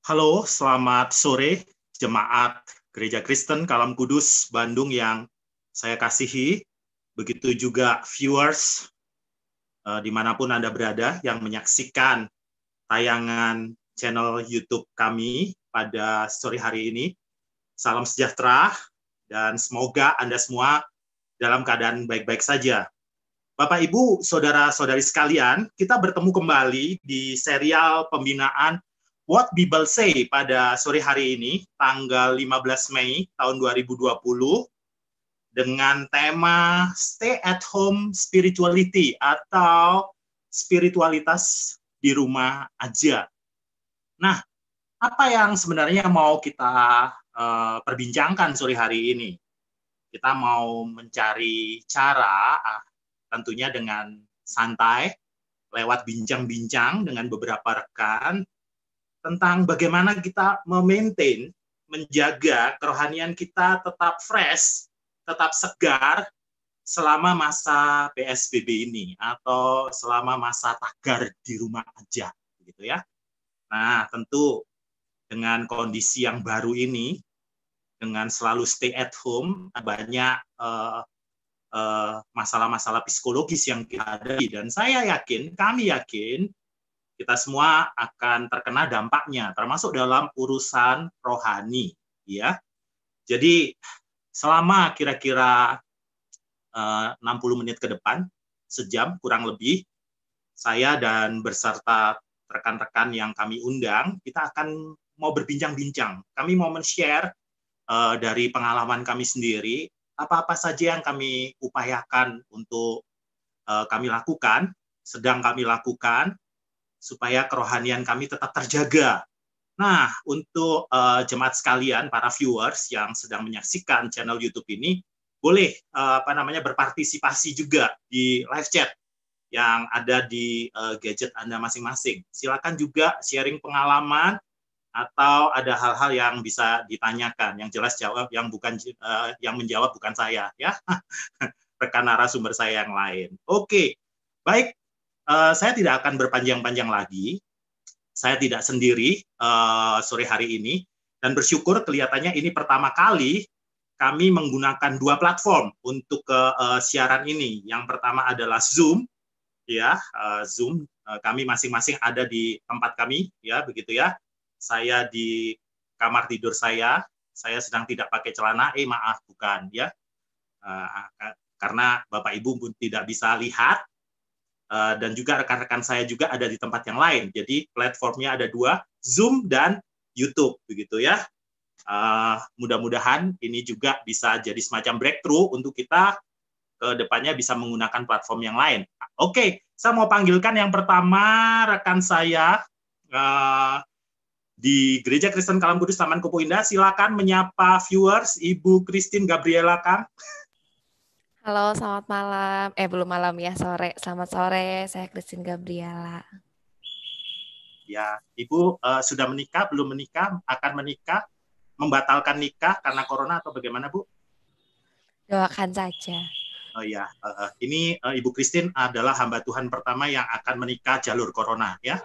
Halo, selamat sore jemaat Gereja Kristen Kalam Kudus Bandung yang saya kasihi. Begitu juga viewers dimanapun Anda berada yang menyaksikan tayangan channel YouTube kami pada sore hari ini. Salam sejahtera dan semoga Anda semua dalam keadaan baik-baik saja. Bapak, Ibu, saudara-saudari sekalian, kita bertemu kembali di serial pembinaan What Bible Say pada sore hari ini, tanggal 15 Mei tahun 2020, dengan tema Stay at Home Spirituality atau spiritualitas di rumah aja. Nah, apa yang sebenarnya mau kita perbincangkan sore hari ini? Kita mau mencari cara, tentunya dengan santai, lewat bincang-bincang dengan beberapa rekan, tentang bagaimana kita memaintain, menjaga kerohanian kita tetap fresh, tetap segar selama masa PSBB ini atau selama masa tagar di rumah aja, gitu ya. Nah, tentu dengan kondisi yang baru ini, dengan selalu stay at home, banyak masalah-masalah psikologis yang dihadapi, dan saya yakin, kami yakin, kita semua akan terkena dampaknya, termasuk dalam urusan rohani, ya. Jadi selama kira-kira 60 menit ke depan, sejam kurang lebih, saya dan beserta rekan-rekan yang kami undang, kita akan mau berbincang-bincang. Kami mau men-share dari pengalaman kami sendiri, apa-apa saja yang kami upayakan untuk kami lakukan, sedang kami lakukan, supaya kerohanian kami tetap terjaga. Nah, untuk jemaat sekalian, para viewers yang sedang menyaksikan channel YouTube ini, boleh berpartisipasi juga di live chat yang ada di gadget Anda masing-masing. Silakan juga sharing pengalaman atau ada hal-hal yang bisa ditanyakan. Yang jelas jawab, yang menjawab bukan saya, ya. Rekan narasumber saya yang lain. Oke, baik. Saya tidak akan berpanjang-panjang lagi. Saya tidak sendiri sore hari ini, dan bersyukur kelihatannya ini pertama kali kami menggunakan dua platform untuk siaran ini. Yang pertama adalah Zoom, ya, Zoom. Kami masing-masing ada di tempat kami, ya, begitu ya. Saya di kamar tidur saya sedang tidak pakai celana. Maaf, bukan, ya, karena Bapak Ibu pun tidak bisa lihat. Dan juga rekan-rekan saya juga ada di tempat yang lain. Jadi platformnya ada dua, Zoom dan YouTube, begitu ya. Mudah-mudahan ini juga bisa jadi semacam breakthrough untuk kita ke depannya bisa menggunakan platform yang lain. Oke, saya mau panggilkan yang pertama rekan saya di Gereja Kristen Kalam Kudus Taman Kopo Indah. Silakan menyapa viewers, Ibu Christine Gabriela, Kang. Halo, selamat malam. Belum malam ya, sore. Selamat sore, saya Christine Gabriela. Ya, Ibu sudah menikah, belum menikah, akan menikah, membatalkan nikah karena corona atau bagaimana, Bu? Doakan saja. Oh ya, ini Ibu Christine adalah hamba Tuhan pertama yang akan menikah jalur corona, ya,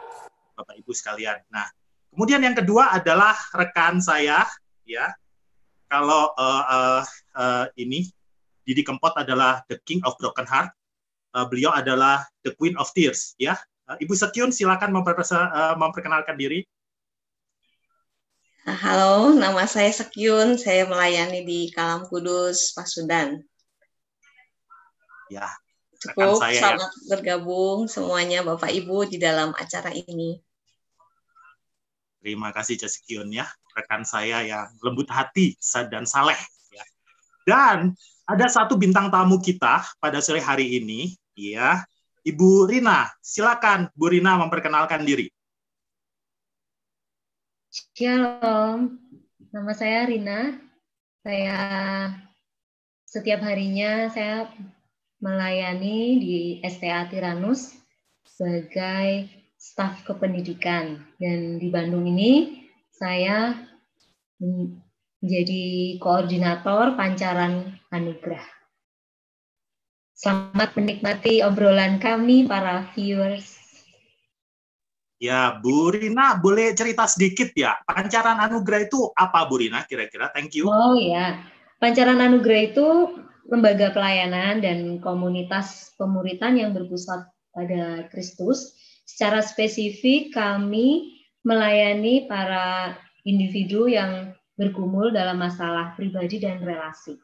Bapak Ibu sekalian. Nah, kemudian yang kedua adalah rekan saya, ya. Kalau ini Didi Kempot adalah the King of Broken Heart, beliau adalah the Queen of Tears, ya. Ibu Sekyun, silakan memperkenalkan diri. Halo, nama saya Sekyun. Saya melayani di Kalam Kudus, Pasundan. Ya, cukup selamat bergabung semuanya Bapak Ibu di dalam acara ini. Terima kasih Cak Sekyun, ya, rekan saya yang lembut hati dan saleh. Ya. Dan ada satu bintang tamu kita pada sore hari ini, ya, Ibu Rina. Silakan, Bu Rina, memperkenalkan diri. Shalom, nama saya Rina. Saya setiap harinya saya melayani di STA Tiranus sebagai staf kependidikan, dan di Bandung ini saya menjadi koordinator pancaran anugerah. Selamat menikmati obrolan kami para viewers. Ya, Bu Rina boleh cerita sedikit ya, Pancaran Anugerah itu apa Bu Rina kira-kira? Thank you. Oh ya, Pancaran Anugerah itu lembaga pelayanan dan komunitas pemuritan yang berpusat pada Kristus. Secara spesifik kami melayani para individu yang bergumul dalam masalah pribadi dan relasi.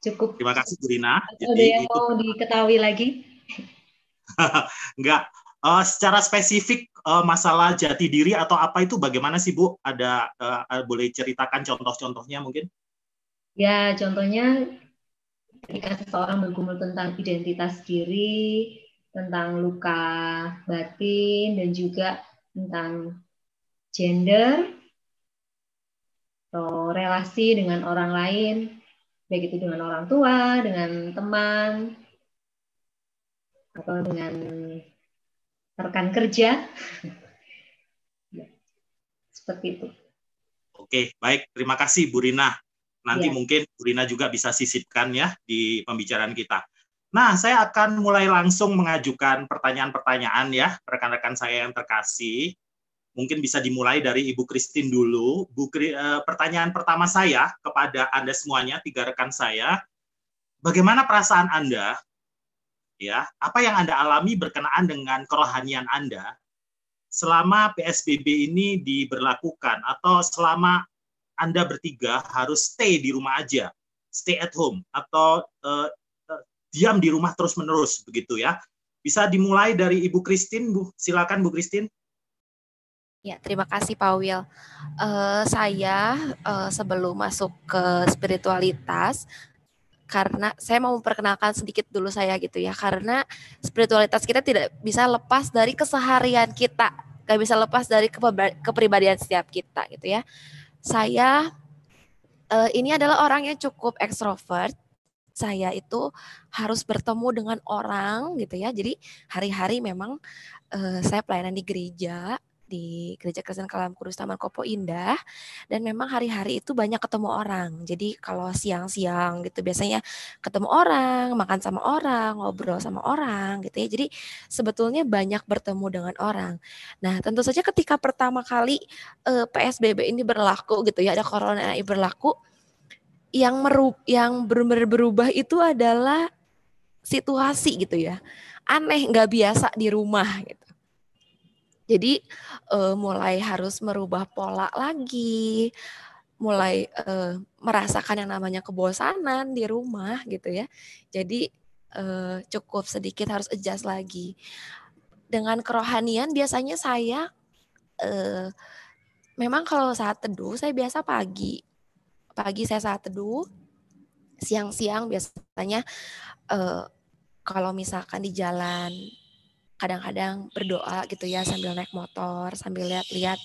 Cukup. Terima kasih Bu Rina. Ada yang mau diketahui lagi? Enggak. Secara spesifik masalah jati diri atau apa itu bagaimana sih Bu? Ada boleh ceritakan contoh-contohnya mungkin? Ya, contohnya ketika seseorang bergumul tentang identitas diri, tentang luka batin, dan juga tentang gender, atau relasi dengan orang lain, baik itu dengan orang tua, dengan teman, atau dengan rekan kerja. Seperti itu. Oke, baik. Terima kasih Bu Rina. Nanti Ya. mungkin Bu Rina juga bisa sisipkan ya di pembicaraan kita. Nah, saya akan mulai langsung mengajukan pertanyaan-pertanyaan ya, rekan-rekan saya yang terkasih. Mungkin bisa dimulai dari Ibu Christine dulu. Pertanyaan pertama saya kepada Anda semuanya, 3 rekan saya, bagaimana perasaan Anda? Ya, apa yang Anda alami berkenaan dengan kerohanian Anda selama PSBB ini diberlakukan atau selama Anda bertiga harus stay di rumah aja, stay at home atau diam di rumah terus-menerus begitu ya. Bisa dimulai dari Ibu Christine, Bu. Silakan Bu Christine. Ya, terima kasih Pak Wil. Saya sebelum masuk ke spiritualitas, karena saya mau memperkenalkan sedikit dulu saya gitu ya, karena spiritualitas kita tidak bisa lepas dari keseharian kita, gak bisa lepas dari kepribadian setiap kita gitu ya. Saya ini adalah orang yang cukup ekstrovert. Saya itu harus bertemu dengan orang gitu ya. Jadi hari-hari memang saya pelayanan di Gereja Kristen Kalam Kudus Taman Kopo Indah, dan memang hari-hari itu banyak ketemu orang. Jadi kalau siang-siang gitu biasanya ketemu orang, makan sama orang, ngobrol sama orang gitu ya. Jadi sebetulnya banyak bertemu dengan orang. Nah, tentu saja ketika pertama kali PSBB ini berlaku gitu ya, ada corona ini berlaku, yang benar-benar berubah itu adalah situasi gitu ya. Aneh, nggak biasa di rumah gitu. Jadi mulai harus merubah pola lagi, mulai merasakan yang namanya kebosanan di rumah gitu ya. Jadi cukup sedikit harus adjust lagi. Dengan kerohanian biasanya saya memang kalau saat teduh saya biasa pagi saya saat teduh, siang-siang biasanya kalau misalkan di jalan kadang-kadang berdoa gitu ya sambil naik motor, sambil lihat-lihat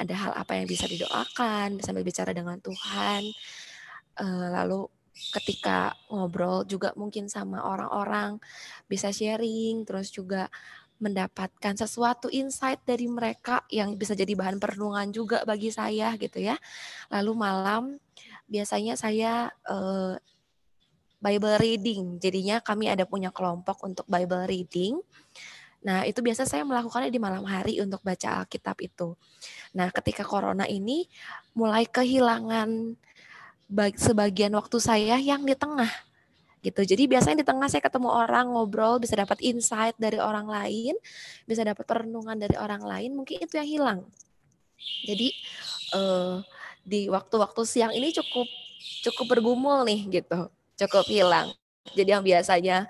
ada hal apa yang bisa didoakan, sambil bicara dengan Tuhan. Lalu ketika ngobrol juga mungkin sama orang-orang bisa sharing, terus juga mendapatkan sesuatu insight dari mereka yang bisa jadi bahan perenungan juga bagi saya gitu ya. Lalu malam biasanya saya Bible reading, jadinya kami ada punya kelompok untuk Bible reading. Nah, itu biasa saya melakukannya di malam hari untuk baca Alkitab itu. Nah, ketika corona ini mulai kehilangan sebagian waktu saya yang di tengah gitu. Jadi biasanya di tengah saya ketemu orang, ngobrol, bisa dapat insight dari orang lain, bisa dapat perenungan dari orang lain, mungkin itu yang hilang. Jadi di waktu-waktu siang ini cukup bergumul nih gitu, cukup hilang. Jadi yang biasanya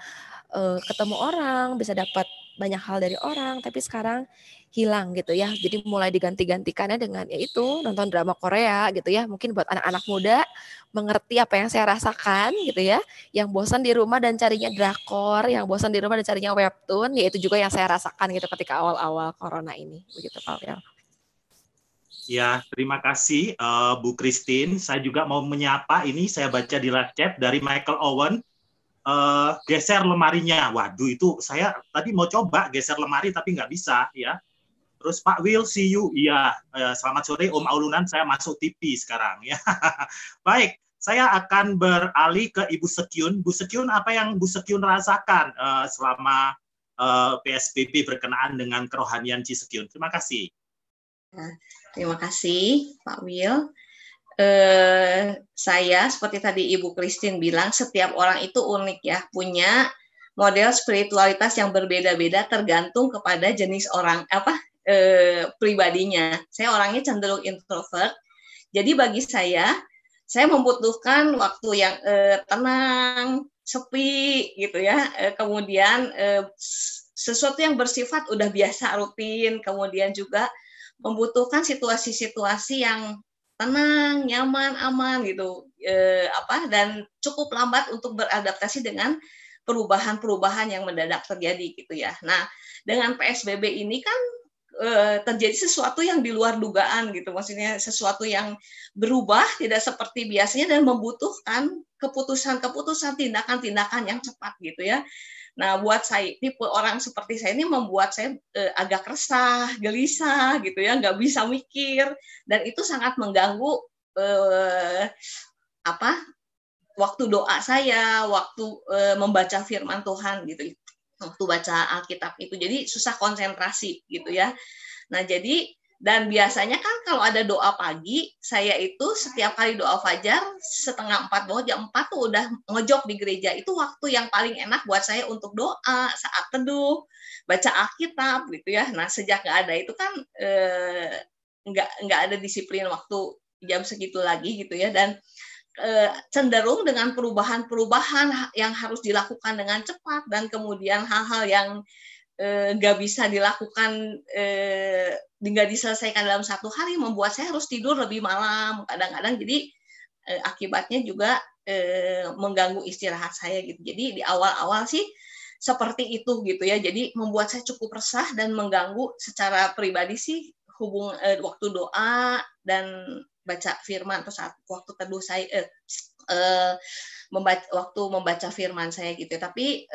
ketemu orang, bisa dapat banyak hal dari orang, tapi sekarang hilang gitu ya. Jadi mulai diganti-gantikannya dengan yaitu nonton drama Korea gitu ya. Mungkin buat anak-anak muda mengerti apa yang saya rasakan gitu ya. Yang bosan di rumah dan carinya drakor, yang bosan di rumah dan carinya webtoon, yaitu juga yang saya rasakan gitu ketika awal-awal corona ini. Begitu Pak Wil. Ya, terima kasih Bu Christine. Saya juga mau menyapa ini, saya baca di live chat dari Michael Owen. Geser lemarinya. Waduh, itu saya tadi mau coba geser lemari tapi nggak bisa ya. Terus Pak Will, see you. Iya, selamat sore Om Aulunan, saya masuk TV sekarang ya. Baik, saya akan beralih ke Ibu Sekyun. Bu Sekyun, apa yang Bu Sekyun rasakan selama PSBB berkenaan dengan kerohanian Cisekyun. Terima kasih. Terima kasih, Pak Will. Saya seperti tadi Ibu Christine bilang, setiap orang itu unik ya, punya model spiritualitas yang berbeda-beda tergantung kepada jenis orang pribadinya. Saya orangnya cenderung introvert, jadi bagi saya membutuhkan waktu yang tenang, sepi gitu ya. Kemudian sesuatu yang bersifat udah biasa rutin, kemudian juga membutuhkan situasi-situasi yang tenang, nyaman, aman gitu, dan cukup lambat untuk beradaptasi dengan perubahan-perubahan yang mendadak terjadi gitu ya. Nah, dengan PSBB ini kan terjadi sesuatu yang di luar dugaan gitu, maksudnya sesuatu yang berubah tidak seperti biasanya dan membutuhkan keputusan-keputusan, tindakan-tindakan yang cepat gitu ya. Nah, buat saya, tipe orang seperti saya ini membuat saya agak resah, gelisah gitu ya, nggak bisa mikir, dan itu sangat mengganggu waktu doa saya, waktu membaca firman Tuhan gitu, waktu baca Alkitab itu, jadi susah konsentrasi gitu ya. Nah, jadi dan biasanya kan kalau ada doa pagi, saya itu setiap kali doa fajar 3:30 bawah jam 4 tuh udah ngojok di gereja. Itu waktu yang paling enak buat saya untuk doa, saat teduh, baca Alkitab gitu ya. Nah, sejak nggak ada itu kan nggak ada disiplin waktu jam segitu lagi gitu ya, dan cenderung dengan perubahan-perubahan yang harus dilakukan dengan cepat, dan kemudian hal-hal yang nggak bisa dilakukan, nggak diselesaikan dalam satu hari, membuat saya harus tidur lebih malam kadang-kadang. Jadi akibatnya juga mengganggu istirahat saya gitu. Jadi di awal-awal sih seperti itu gitu ya. Jadi membuat saya cukup resah dan mengganggu secara pribadi sih waktu doa dan baca firman, atau saat waktu teduh saya waktu membaca firman saya gitu. Tapi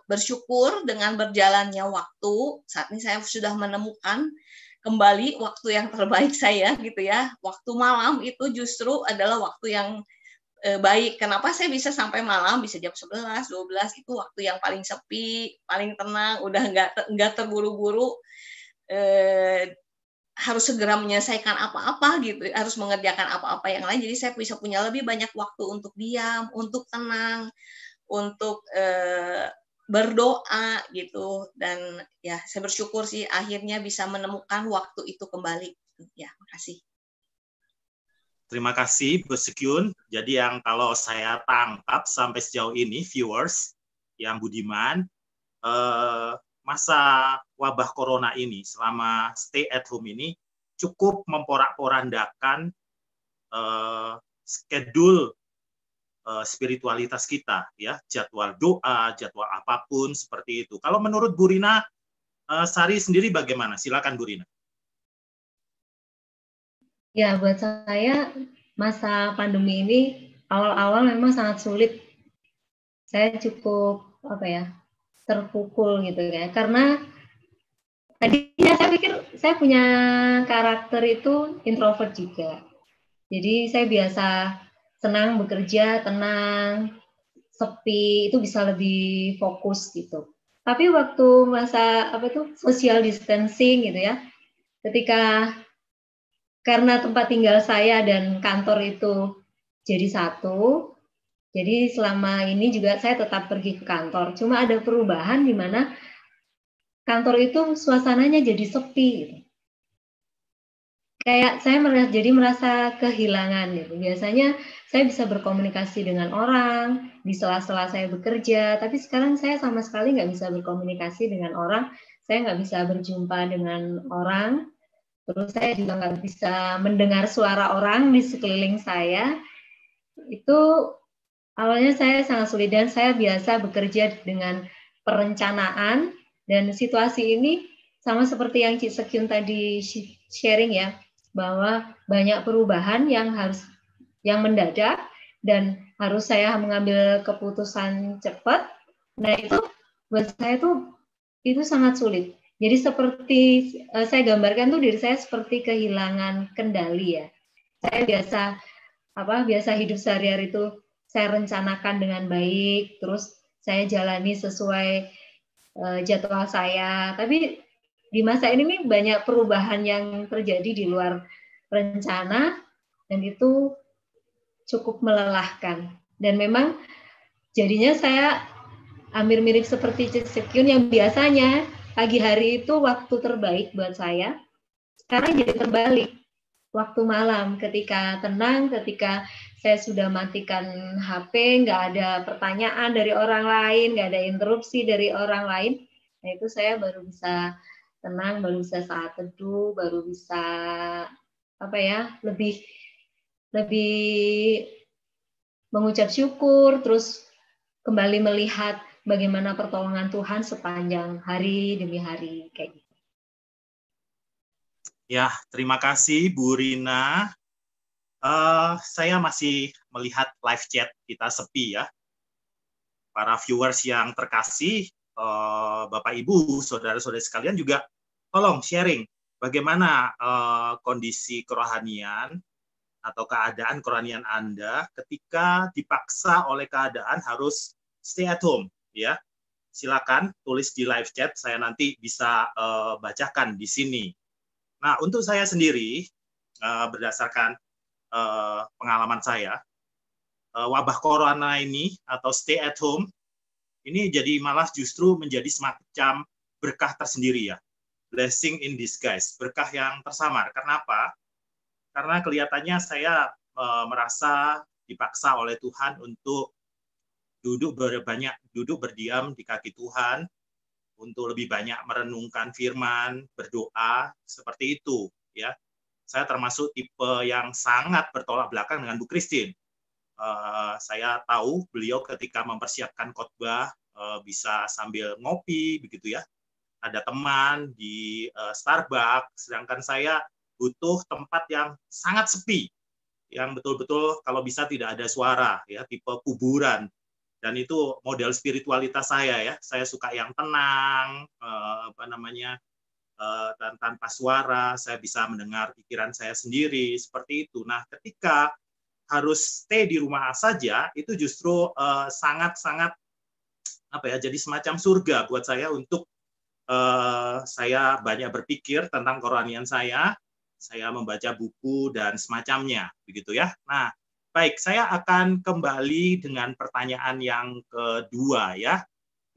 bersyukur dengan berjalannya waktu, saat ini saya sudah menemukan kembali waktu yang terbaik saya gitu ya. Waktu malam itu justru adalah waktu yang baik. Kenapa saya bisa sampai malam, bisa jam 11, 12, itu waktu yang paling sepi, paling tenang, udah nggak terburu-buru, harus segera menyelesaikan apa-apa gitu, harus mengerjakan apa-apa yang lain. Jadi saya bisa punya lebih banyak waktu untuk diam, untuk tenang, untuk berdoa gitu. Dan ya, saya bersyukur sih akhirnya bisa menemukan waktu itu kembali. Ya, makasih. Terima kasih Bu Sekyun. Jadi yang kalau saya tangkap sampai sejauh ini, viewers yang budiman, masa wabah corona ini, selama stay at home ini, cukup memporak-porandakan schedule spiritualitas kita, ya, jadwal doa, jadwal apapun seperti itu. Kalau menurut Bu Rina Sari sendiri bagaimana? Silakan Bu Rina. Ya, buat saya masa pandemi ini awal-awal memang sangat sulit. Saya cukup terpukul gitu ya, karena tadinya saya pikir saya punya karakter itu introvert juga, jadi saya biasa senang bekerja, tenang, sepi, itu bisa lebih fokus gitu. Tapi waktu masa social distancing gitu ya, ketika karena tempat tinggal saya dan kantor itu jadi satu, jadi selama ini juga saya tetap pergi ke kantor. Cuma ada perubahan di mana kantor itu suasananya jadi sepi gitu. Kayak saya merasa kehilangan gitu. Biasanya saya bisa berkomunikasi dengan orang di sela-sela saya bekerja, tapi sekarang saya sama sekali nggak bisa berkomunikasi dengan orang. Saya nggak bisa berjumpa dengan orang. Terus saya juga nggak bisa mendengar suara orang di sekeliling saya. Itu awalnya saya sangat sulit, dan saya biasa bekerja dengan perencanaan, dan situasi ini sama seperti yang Cik Sekyun tadi sharing ya, bahwa banyak perubahan yang mendadak dan harus saya mengambil keputusan cepat. Nah, itu buat saya itu sangat sulit. Jadi seperti saya gambarkan tuh diri saya seperti kehilangan kendali ya. Saya biasa hidup sehari-hari itu saya rencanakan dengan baik, terus saya jalani sesuai jadwal saya. Tapi di masa ini nih banyak perubahan yang terjadi di luar rencana dan itu cukup melelahkan. Dan memang jadinya saya hampir mirip seperti Cik yang biasanya pagi hari itu waktu terbaik buat saya. Sekarang jadi terbalik. Waktu malam ketika tenang, ketika saya sudah matikan HP, nggak ada pertanyaan dari orang lain, nggak ada interupsi dari orang lain, nah itu saya baru bisa tenang, baru bisa saat teduh, baru bisa lebih mengucap syukur, terus kembali melihat bagaimana pertolongan Tuhan sepanjang hari demi hari kayak gitu. Ya, terima kasih Bu Rina. Saya masih melihat live chat kita sepi ya. Para viewers yang terkasih, Bapak Ibu, saudara-saudari sekalian juga tolong sharing bagaimana kondisi kerohanian atau keadaan kerohanian Anda ketika dipaksa oleh keadaan harus stay at home ya. Silakan tulis di live chat, saya nanti bisa bacakan di sini. Nah, untuk saya sendiri berdasarkan pengalaman saya, wabah corona ini atau stay at home ini jadi malah justru menjadi semacam berkah tersendiri ya, blessing in disguise, berkah yang tersamar. Kenapa? Karena kelihatannya saya merasa dipaksa oleh Tuhan untuk duduk berdiam di kaki Tuhan, untuk lebih banyak merenungkan firman, berdoa, seperti itu ya. Saya termasuk tipe yang sangat bertolak belakang dengan Bu Christine. Saya tahu beliau ketika mempersiapkan khotbah bisa sambil ngopi begitu ya. Ada teman di Starbucks, sedangkan saya butuh tempat yang sangat sepi, yang betul-betul kalau bisa tidak ada suara ya, tipe kuburan. Dan itu model spiritualitas saya ya. Saya suka yang tenang, dan tanpa suara. Saya bisa mendengar pikiran saya sendiri seperti itu. Nah, ketika harus stay di rumah saja, itu justru sangat-sangat jadi semacam surga buat saya untuk saya banyak berpikir tentang kerohanian saya membaca buku dan semacamnya, begitu ya. Nah, baik, saya akan kembali dengan pertanyaan yang kedua ya.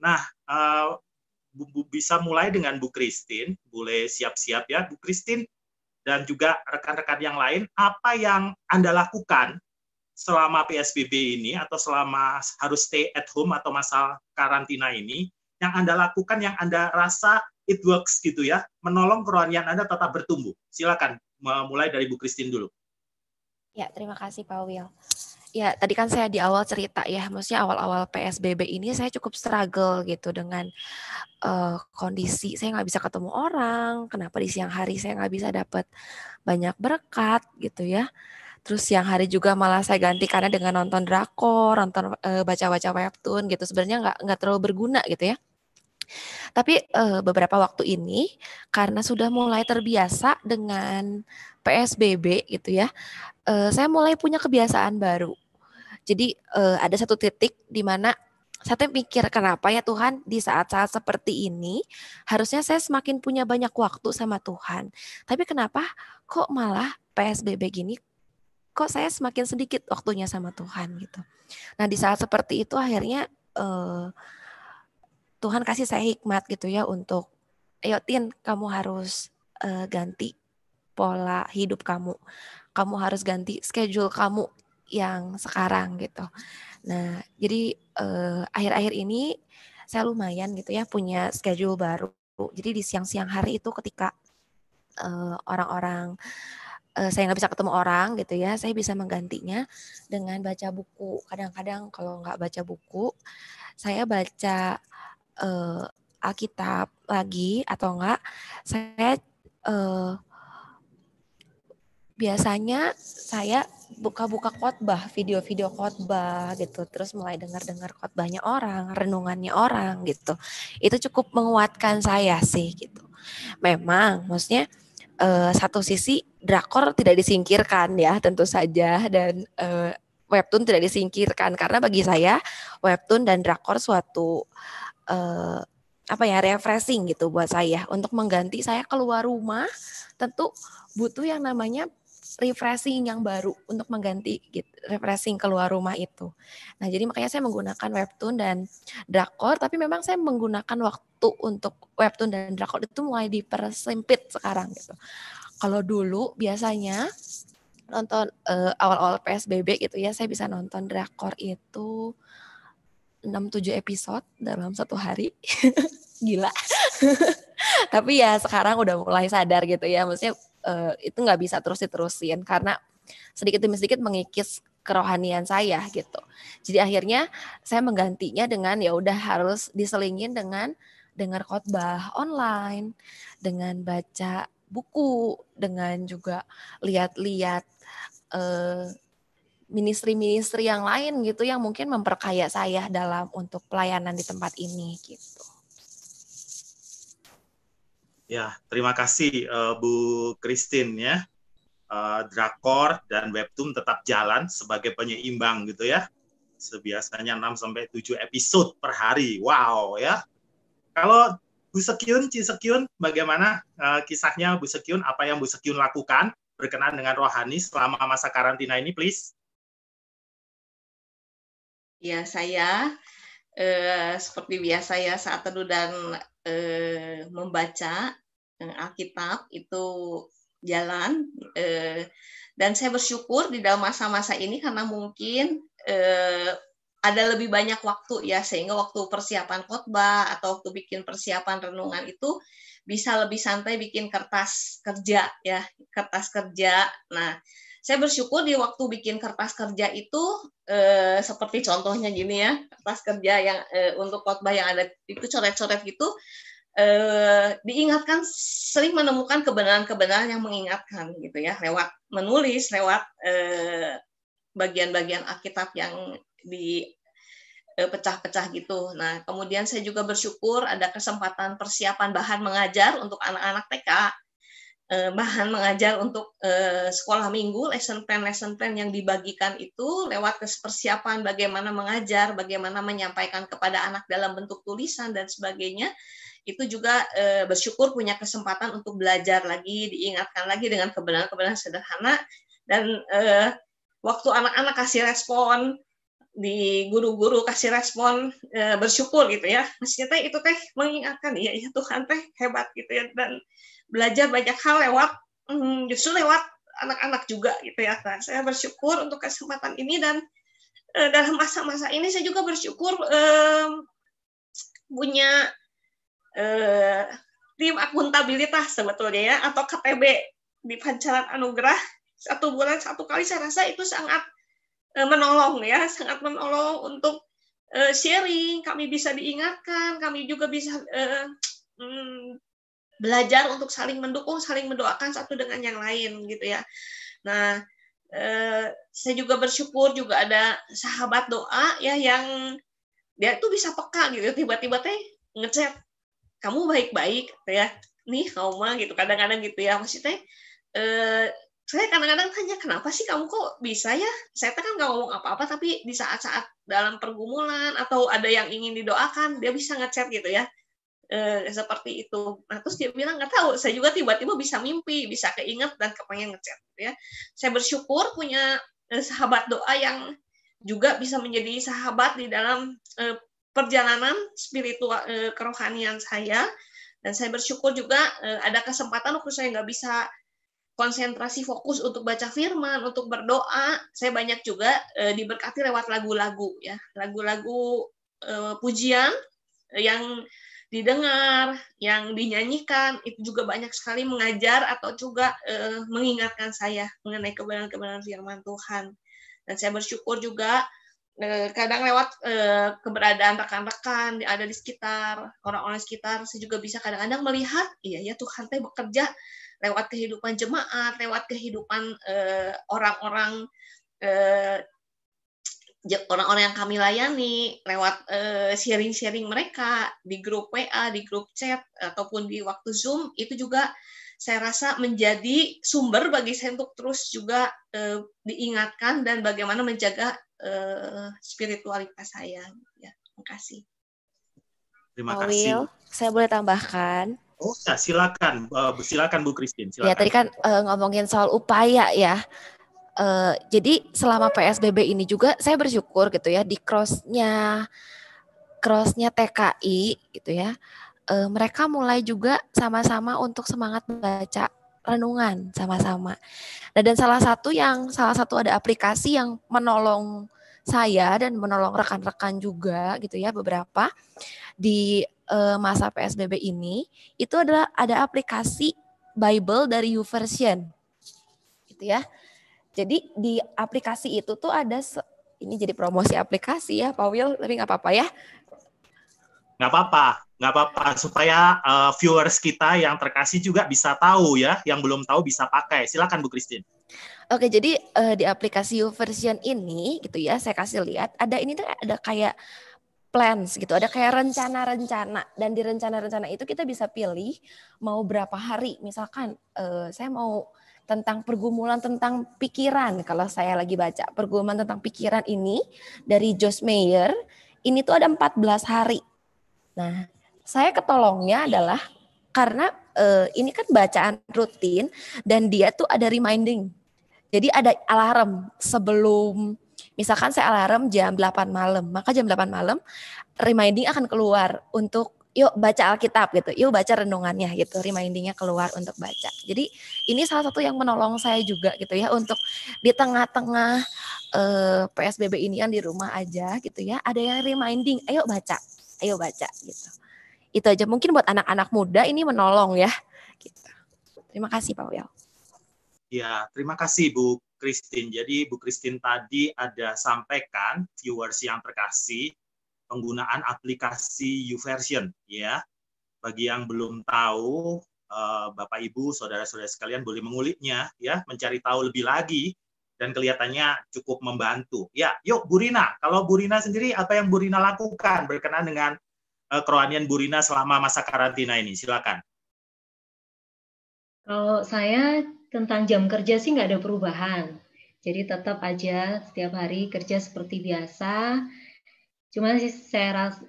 Nah, bisa mulai dengan Bu Christine, boleh siap-siap ya Bu Christine, dan juga rekan-rekan yang lain, apa yang Anda lakukan selama PSBB ini atau selama harus stay at home atau masa karantina ini, yang Anda lakukan, yang Anda rasa it works gitu ya, menolong kerohanian Anda tetap bertumbuh. Silakan, mulai dari Bu Christine dulu. Ya, terima kasih Pak Will. Ya, tadi kan saya di awal cerita ya, maksudnya awal-awal PSBB ini saya cukup struggle gitu dengan kondisi saya nggak bisa ketemu orang, kenapa di siang hari saya nggak bisa dapat banyak berkat gitu ya. Terus siang hari juga malah saya ganti karena dengan nonton drakor, nonton baca-baca webtoon gitu, sebenarnya nggak terlalu berguna gitu ya. Tapi beberapa waktu ini karena sudah mulai terbiasa dengan PSBB gitu ya, saya mulai punya kebiasaan baru. Jadi ada satu titik di mana saya mikir kenapa ya Tuhan di saat-saat seperti ini harusnya saya semakin punya banyak waktu sama Tuhan. Tapi kenapa kok malah PSBB gini kok saya semakin sedikit waktunya sama Tuhan gitu. Nah di saat seperti itu akhirnya Tuhan kasih saya hikmat gitu ya untuk, ayo Tin, kamu harus ganti pola hidup kamu. Kamu harus ganti schedule kamu yang sekarang gitu. Nah, jadi akhir-akhir ini saya lumayan gitu ya punya schedule baru. Jadi di siang-siang hari itu ketika orang-orang saya nggak bisa ketemu orang gitu ya, saya bisa menggantinya dengan baca buku. Kadang-kadang kalau nggak baca buku, saya baca Alkitab lagi atau enggak saya biasanya saya buka-buka khotbah, video-video khotbah gitu, terus mulai dengar-dengar khotbahnya orang, renungannya orang gitu. Itu cukup menguatkan saya sih gitu. Memang maksudnya satu sisi drakor tidak disingkirkan ya tentu saja, dan webtoon tidak disingkirkan karena bagi saya webtoon dan drakor suatu apa ya, refreshing gitu buat saya. Untuk mengganti saya keluar rumah, tentu butuh yang namanya refreshing yang baru untuk mengganti gitu, refreshing keluar rumah itu. Nah, jadi makanya saya menggunakan webtoon dan drakor, tapi memang saya menggunakan waktu untuk webtoon dan drakor itu mulai dipersempit sekarang gitu. Kalau dulu biasanya nonton awal-awal PSBB gitu ya, saya bisa nonton drakor itu 6-7 episode dalam satu hari. Gila. Tapi ya sekarang udah mulai sadar gitu ya, maksudnya itu nggak bisa terus diterusin karena sedikit demi sedikit mengikis kerohanian saya gitu. Jadi akhirnya saya menggantinya dengan ya udah harus diselingin dengan dengar khotbah online, dengan baca buku, dengan juga lihat-lihat ministry-ministry yang lain gitu yang mungkin memperkaya saya dalam untuk pelayanan di tempat ini gitu. Ya, terima kasih Bu Christine ya. Drakor dan webtoon tetap jalan sebagai penyeimbang gitu ya. Sebiasanya 6-7 episode per hari. Wow ya. Kalau Bu Sekyun, Ci Sekyun, bagaimana kisahnya Bu Sekyun? Apa yang Bu Sekyun lakukan berkenaan dengan rohani selama masa karantina ini, please? Ya, saya seperti biasa ya saat teduh dan membaca Alkitab itu jalan, dan saya bersyukur di dalam masa-masa ini karena mungkin ada lebih banyak waktu ya, sehingga waktu persiapan khotbah atau waktu bikin persiapan renungan itu bisa lebih santai bikin kertas kerja ya, kertas kerja. Nah, saya bersyukur di waktu bikin kertas kerja itu seperti contohnya gini ya, kertas kerja yang untuk khotbah yang ada itu coret-coret gitu, diingatkan, sering menemukan kebenaran-kebenaran yang mengingatkan gitu ya, lewat menulis, lewat bagian-bagian Alkitab yang dipecah-pecah gitu. Nah, kemudian saya juga bersyukur ada kesempatan persiapan bahan mengajar untuk anak-anak TK, bahan mengajar untuk sekolah minggu, lesson plan yang dibagikan itu lewat persiapan bagaimana mengajar, bagaimana menyampaikan kepada anak dalam bentuk tulisan dan sebagainya. Itu juga bersyukur punya kesempatan untuk belajar lagi, diingatkan lagi dengan kebenaran-kebenaran sederhana, dan waktu anak-anak kasih respon, di guru-guru kasih respon, bersyukur gitu ya. Maksudnya itu teh mengingatkan ya Tuhan teh hebat gitu ya, dan belajar banyak hal lewat justru lewat anak-anak juga gitu ya. Nah, saya bersyukur untuk kesempatan ini, dan dalam masa-masa ini saya juga bersyukur punya tim akuntabilitas sebetulnya ya, atau KTB di Pancaran Anugerah. 1 bulan 1 kali, saya rasa itu sangat menolong ya, sangat menolong untuk sharing. Kami bisa diingatkan, kami juga bisa belajar untuk saling mendukung, saling mendoakan satu dengan yang lain gitu ya. Nah, saya juga bersyukur juga ada sahabat doa ya yang dia tuh bisa peka gitu, tiba-tiba teh ngechat, kamu baik-baik ya, nih kamu mah gitu, kadang-kadang gitu ya. Maksudnya saya kadang-kadang tanya, kenapa sih kamu kok bisa ya? Saya kan nggak ngomong apa-apa, tapi di saat-saat dalam pergumulan atau ada yang ingin didoakan, dia bisa ngechat gitu ya. Seperti itu. Nah, terus dia bilang, nggak tahu, saya juga tiba-tiba bisa mimpi, bisa keinget dan kepengen ngechat gitu ya. Saya bersyukur punya sahabat doa yang juga bisa menjadi sahabat di dalam perjalanan spiritual kerohanian saya, dan saya bersyukur juga ada kesempatan waktu saya nggak bisa konsentrasi fokus untuk baca firman, untuk berdoa, saya banyak juga diberkati lewat lagu-lagu ya, lagu-lagu pujian yang didengar, yang dinyanyikan, itu juga banyak sekali mengajar atau juga mengingatkan saya mengenai kebenaran-kebenaran firman Tuhan. Dan saya bersyukur juga kadang lewat keberadaan rekan-rekan ada di sekitar, orang-orang sekitar, saya juga bisa kadang-kadang melihat, iya ya Tuhan teh bekerja lewat kehidupan jemaat, lewat kehidupan orang-orang yang kami layani, lewat sharing-sharing mereka di grup WA, di grup chat, ataupun di waktu Zoom, itu juga saya rasa menjadi sumber bagi saya untuk terus juga diingatkan dan bagaimana menjaga spiritualitas saya. Ya, terima kasih. Terima kasih. Saya boleh tambahkan? Oh ya, silakan, silakan Bu Christine, Ya, tadi silakan. kan ngomongin soal upaya ya. Jadi selama PSBB ini juga saya bersyukur gitu ya di crossnya TKI gitu ya. Mereka mulai juga sama-sama untuk semangat baca renungan sama-sama. Nah, dan salah satu ada aplikasi yang menolong saya dan menolong rekan-rekan juga gitu ya beberapa di masa PSBB ini itu adalah ada aplikasi Bible dari YouVersion gitu ya. Jadi di aplikasi itu tuh ada ini jadi promosi aplikasi ya Pak Will, tapi nggak apa-apa ya. Nggak apa-apa, supaya viewers kita yang terkasih juga bisa tahu ya, yang belum tahu bisa pakai. Silakan Bu Christine. Oke, jadi di aplikasi YouVersion ini gitu ya, saya kasih lihat ada ini tuh ada kayak plans gitu, ada kayak rencana-rencana, dan di rencana-rencana itu kita bisa pilih mau berapa hari. Misalkan saya mau tentang pergumulan tentang pikiran, kalau saya lagi baca pergumulan tentang pikiran ini dari Joyce Meyer, ini tuh ada 14 hari. Nah, saya ketolongnya adalah karena ini kan bacaan rutin dan dia tuh ada reminding. Jadi ada alarm sebelum, misalkan saya alarm jam 8 malam, maka jam 8 malam reminding akan keluar untuk yuk baca Alkitab gitu, yuk baca renungannya gitu, remindingnya keluar untuk baca. Jadi ini salah satu yang menolong saya juga gitu ya untuk di tengah-tengah PSBB ini kan di rumah aja gitu ya, ada yang reminding, ayo baca gitu. Itu aja mungkin buat anak-anak muda ini menolong ya. Gitu. Terima kasih Pak Wil. Ya, terima kasih Bu Christine. Jadi Bu Christine tadi ada sampaikan viewers yang terkasih penggunaan aplikasi YouVersion ya. Bagi yang belum tahu, Bapak Ibu, saudara-saudara sekalian boleh menguliknya ya, mencari tahu lebih lagi dan kelihatannya cukup membantu. Ya, yuk Bu Rina, kalau Bu Rina sendiri apa yang Bu Rina lakukan berkenaan dengan kerohanian Bu Rina selama masa karantina ini? Silakan. Kalau saya tentang jam kerja sih nggak ada perubahan. Jadi tetap aja setiap hari kerja seperti biasa. Cuma sih saya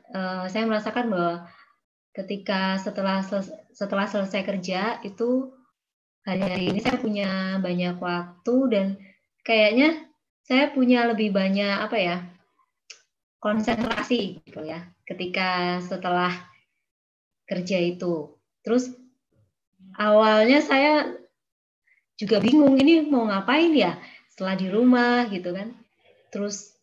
merasakan bahwa ketika setelah selesai kerja itu hari-hari ini saya punya banyak waktu dan kayaknya saya punya lebih banyak konsentrasi gitu ya ketika setelah kerja itu. Terus awalnya saya juga bingung ini mau ngapain ya setelah di rumah gitu kan. Terus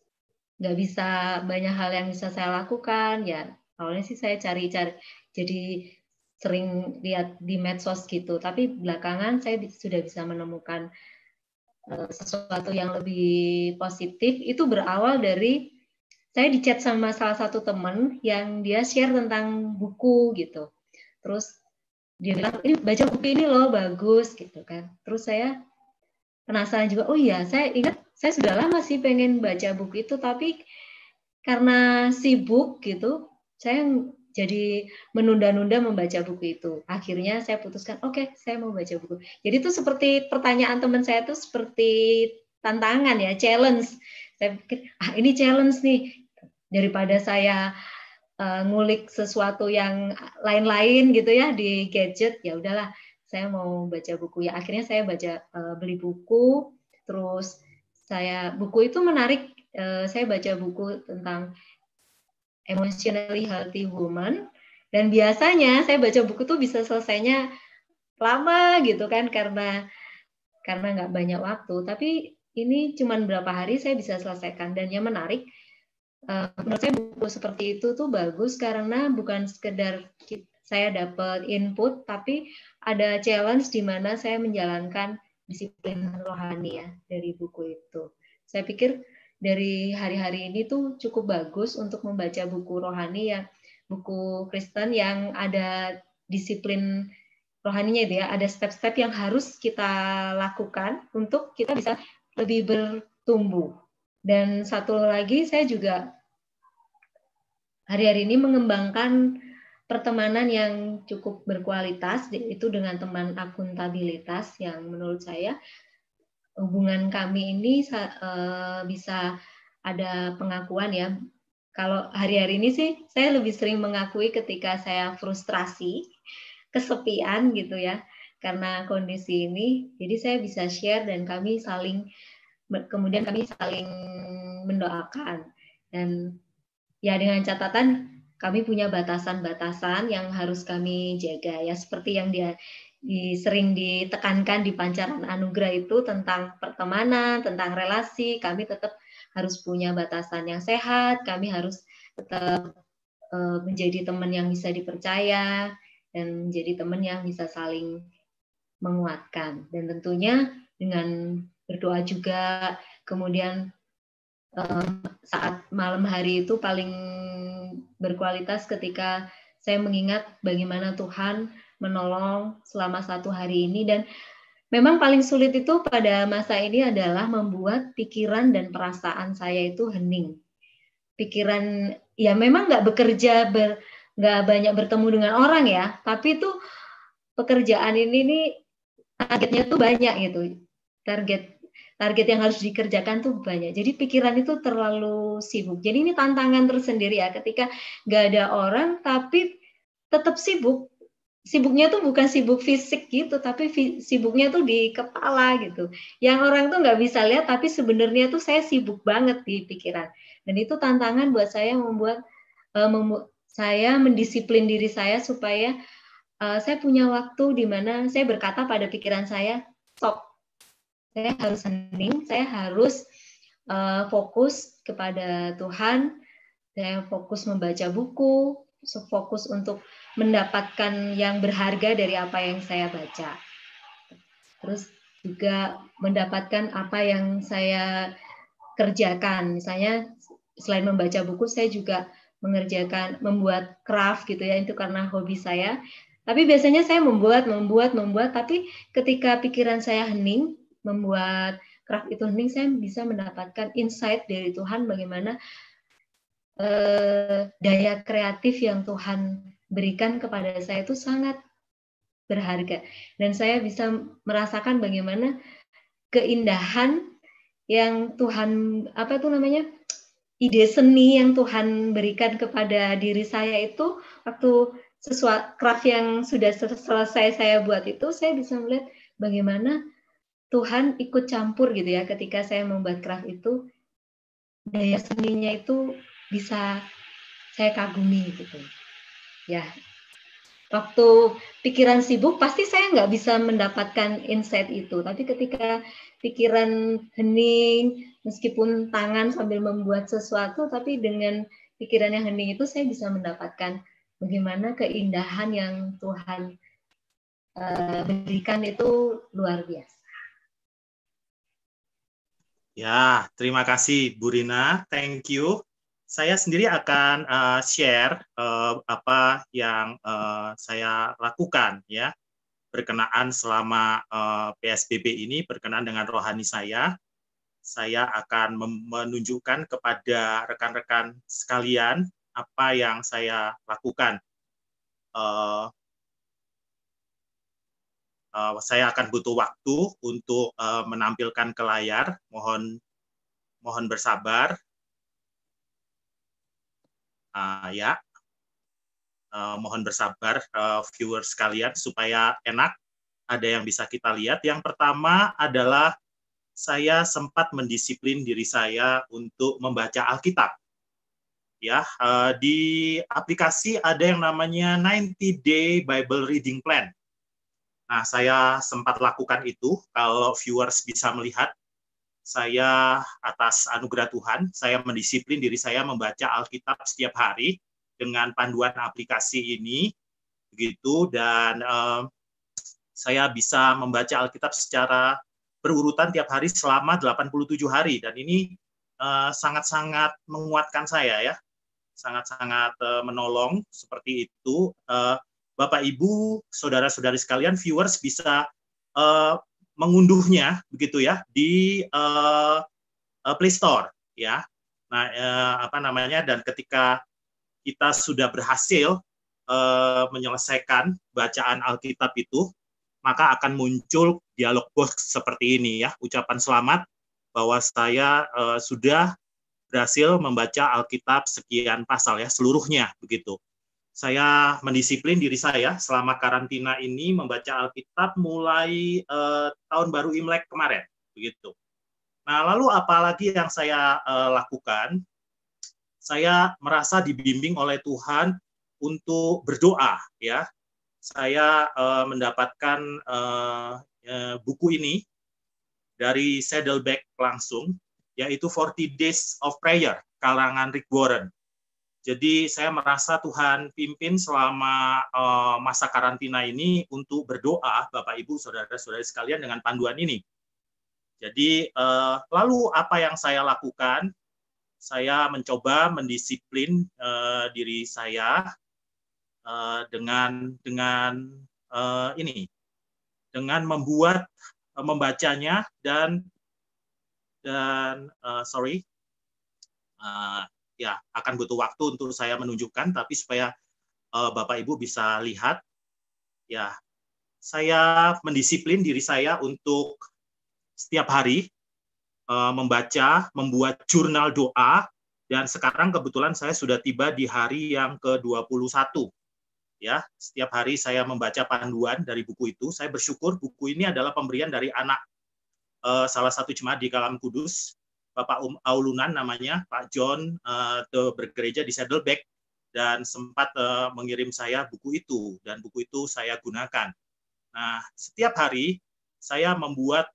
nggak bisa banyak hal yang bisa saya lakukan ya. Awalnya sih saya cari-cari jadi sering lihat di medsos gitu. Tapi belakangan saya sudah bisa menemukan sesuatu yang lebih positif. Itu berawal dari saya di chat sama salah satu teman yang dia share tentang buku gitu. Terus dia bilang ini baca buku ini loh bagus gitu kan. Terus saya penasaran juga, oh iya saya ingat saya sudah lama sih pengen baca buku itu tapi karena sibuk gitu saya jadi menunda-nunda membaca buku itu. Akhirnya saya putuskan oke, saya mau baca buku. Jadi itu seperti pertanyaan teman saya itu seperti tantangan ya, challenge. Saya pikir ini challenge nih daripada saya ngulik sesuatu yang lain-lain gitu ya di gadget, ya udahlah saya mau baca buku ya. Akhirnya saya beli buku, terus buku itu menarik. Saya baca buku tentang Emotionally Healthy Woman, dan biasanya saya baca buku tuh bisa selesainya lama gitu kan karena nggak banyak waktu. Tapi ini cuma berapa hari saya bisa selesaikan, dan yang menarik menurut saya buku seperti itu tuh bagus karena bukan sekedar saya dapat input, tapi ada challenge di mana saya menjalankan disiplin rohani ya dari buku itu. Saya pikir dari hari-hari ini tuh cukup bagus untuk membaca buku rohani ya, buku Kristen yang ada disiplin rohaninya itu ya, ada step-step yang harus kita lakukan untuk kita bisa lebih bertumbuh. Dan satu lagi saya juga hari-hari ini mengembangkan pertemanan yang cukup berkualitas, itu dengan teman akuntabilitas yang menurut saya hubungan kami ini bisa ada pengakuan ya, kalau hari-hari ini sih saya lebih sering mengakui ketika saya frustrasi, kesepian gitu ya, karena kondisi ini. Jadi saya bisa share dan kemudian kami saling mendoakan. Dan ya dengan catatan kami punya batasan-batasan yang harus kami jaga ya, seperti yang sering ditekankan di pancaran anugerah itu tentang pertemanan, tentang relasi. Kami tetap harus punya batasan yang sehat, kami harus tetap menjadi teman yang bisa dipercaya dan menjadi teman yang bisa saling menguatkan. Dan tentunya dengan berdoa juga, kemudian saat malam hari itu paling berkualitas ketika saya mengingat bagaimana Tuhan menolong selama 1 hari ini. Dan memang paling sulit itu pada masa ini adalah membuat pikiran dan perasaan saya itu hening. Pikiran ya memang nggak bekerja, nggak banyak bertemu dengan orang ya, tapi itu pekerjaan ini nih targetnya tuh banyak gitu. Target yang harus dikerjakan tuh banyak. Jadi pikiran itu terlalu sibuk. Jadi ini tantangan tersendiri ya, ketika nggak ada orang tapi tetap sibuk. Sibuknya tuh bukan sibuk fisik gitu, tapi sibuknya tuh di kepala gitu. Yang orang tuh nggak bisa lihat, tapi sebenarnya tuh saya sibuk banget di pikiran. Dan itu tantangan buat saya, membuat saya mendisiplin diri saya supaya saya punya waktu di mana saya berkata pada pikiran saya, stop. Saya harus hening, saya harus fokus kepada Tuhan, saya fokus membaca buku, fokus untuk mendapatkan yang berharga dari apa yang saya baca. Terus juga mendapatkan apa yang saya kerjakan. Misalnya selain membaca buku, saya juga membuat craft gitu ya, itu karena hobi saya. Tapi biasanya saya membuat, tapi ketika pikiran saya hening, membuat craft itu hening, saya bisa mendapatkan insight dari Tuhan bagaimana daya kreatif yang Tuhan berikan kepada saya itu sangat berharga. Dan saya bisa merasakan bagaimana keindahan yang Tuhan, ide seni yang Tuhan berikan kepada diri saya itu, waktu craft yang sudah selesai saya buat itu, saya bisa melihat bagaimana Tuhan ikut campur gitu ya, ketika saya membuat craft itu, daya seninya itu bisa saya kagumi gitu. Ya, waktu pikiran sibuk pasti saya nggak bisa mendapatkan insight itu. Tapi ketika pikiran hening, meskipun tangan sambil membuat sesuatu, tapi dengan pikiran yang hening itu saya bisa mendapatkan bagaimana keindahan yang Tuhan berikan itu luar biasa. Ya, terima kasih Bu Rina, thank you. Saya sendiri akan share apa yang saya lakukan ya berkenaan selama PSBB ini, berkenaan dengan rohani saya. Saya akan menunjukkan kepada rekan-rekan sekalian apa yang saya lakukan. Saya akan butuh waktu untuk menampilkan ke layar. Mohon bersabar. Mohon bersabar viewers sekalian supaya enak, ada yang bisa kita lihat. Yang pertama adalah saya sempat mendisiplin diri saya untuk membaca Alkitab. Ya, di aplikasi ada yang namanya 90-day Bible Reading Plan. Nah, saya sempat lakukan itu. Kalau viewers bisa melihat, saya atas anugerah Tuhan, saya mendisiplin diri saya membaca Alkitab setiap hari dengan panduan aplikasi ini, begitu. Dan saya bisa membaca Alkitab secara berurutan tiap hari selama 87 hari. Dan ini sangat-sangat menguatkan saya ya, sangat-sangat menolong seperti itu. Bapak, Ibu, saudara-saudari sekalian, viewers bisa mengunduhnya begitu ya di Play Store ya. Nah, dan ketika kita sudah berhasil menyelesaikan bacaan Alkitab itu, maka akan muncul dialog box seperti ini ya, ucapan selamat bahwa saya sudah berhasil membaca Alkitab sekian pasal ya, seluruhnya begitu. Saya mendisiplin diri saya selama karantina ini membaca Alkitab mulai tahun baru Imlek kemarin begitu. Nah, lalu apalagi yang saya lakukan? Saya merasa dibimbing oleh Tuhan untuk berdoa ya. Saya mendapatkan buku ini dari Saddleback langsung, yaitu 40 Days of Prayer, karangan Rick Warren. Jadi saya merasa Tuhan pimpin selama masa karantina ini untuk berdoa, Bapak Ibu, saudara-saudari sekalian, dengan panduan ini. Jadi lalu apa yang saya lakukan? Saya mencoba mendisiplin diri saya dengan membacanya dan ya akan butuh waktu untuk saya menunjukkan, tapi supaya Bapak Ibu bisa lihat ya, saya mendisiplin diri saya untuk setiap hari membaca, membuat jurnal doa, dan sekarang kebetulan saya sudah tiba di hari yang ke-21. Ya, setiap hari saya membaca panduan dari buku itu. Saya bersyukur buku ini adalah pemberian dari anak salah satu jemaat di Kalam Kudus, Bapak Aulunan namanya, Pak John, bergereja di Saddleback, dan sempat mengirim saya buku itu, dan buku itu saya gunakan. Nah, setiap hari saya membuat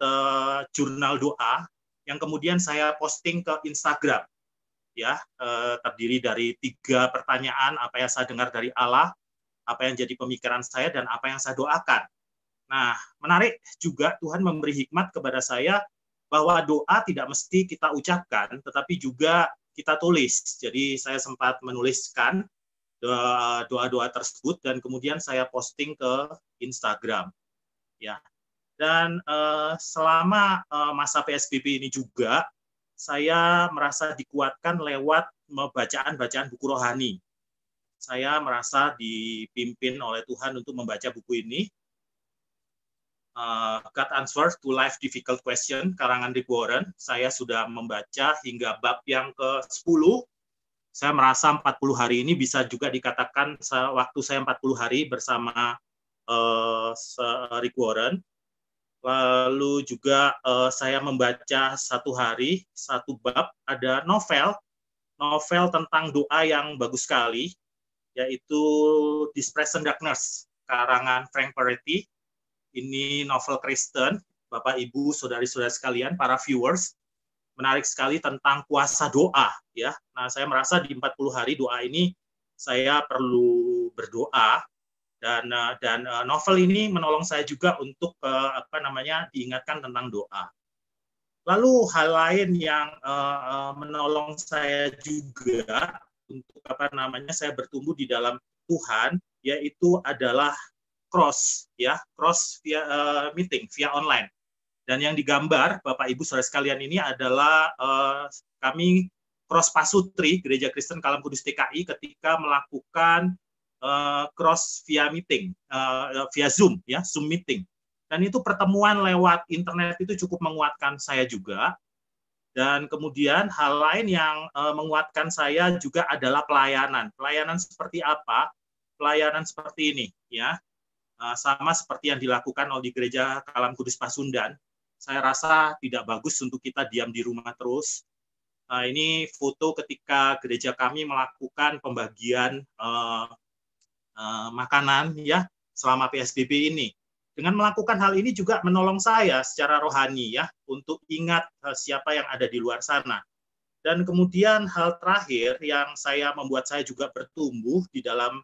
jurnal doa yang kemudian saya posting ke Instagram, ya, terdiri dari 3 pertanyaan: apa yang saya dengar dari Allah, apa yang jadi pemikiran saya, dan apa yang saya doakan. Nah, menarik juga Tuhan memberi hikmat kepada saya bahwa doa tidak mesti kita ucapkan, tetapi juga kita tulis. Jadi saya sempat menuliskan doa-doa tersebut dan kemudian saya posting ke Instagram. Ya. Dan selama masa PSBB ini juga, saya merasa dikuatkan lewat bacaan buku rohani. Saya merasa dipimpin oleh Tuhan untuk membaca buku ini, God Answers to Life Difficult Question, karangan Rick Warren. Saya sudah membaca hingga bab yang ke-10. Saya merasa 40 hari ini bisa juga dikatakan waktu saya 40 hari bersama Rick Warren. Lalu juga saya membaca 1 hari 1 bab, ada novel tentang doa yang bagus sekali, yaitu This Present Darkness, karangan Frank Peretti. Ini novel Kristen, Bapak Ibu, saudari-saudari sekalian, para viewers, menarik sekali tentang kuasa doa ya. Nah, saya merasa di 40 hari doa ini saya perlu berdoa. Dan novel ini menolong saya juga untuk diingatkan tentang doa. Lalu hal lain yang menolong saya juga untuk saya bertumbuh di dalam Tuhan, yaitu adalah cross via meeting via online. Dan yang digambar Bapak Ibu saudara sekalian ini adalah kami cross pasutri Gereja Kristen Kalam Kudus TKI ketika melakukan cross via meeting, via Zoom, ya, Zoom meeting. Dan itu pertemuan lewat internet itu cukup menguatkan saya juga. Dan kemudian hal lain yang menguatkan saya juga adalah pelayanan. Pelayanan seperti apa? Pelayanan seperti ini, ya, sama seperti yang dilakukan oleh Gereja Kalam Kudus Pasundan. Saya rasa tidak bagus untuk kita diam di rumah terus. Ini foto ketika gereja kami melakukan pembagian makanan ya selama PSBB ini. Dengan melakukan hal ini juga menolong saya secara rohani ya untuk ingat siapa yang ada di luar sana. Dan kemudian hal terakhir yang membuat saya juga bertumbuh di dalam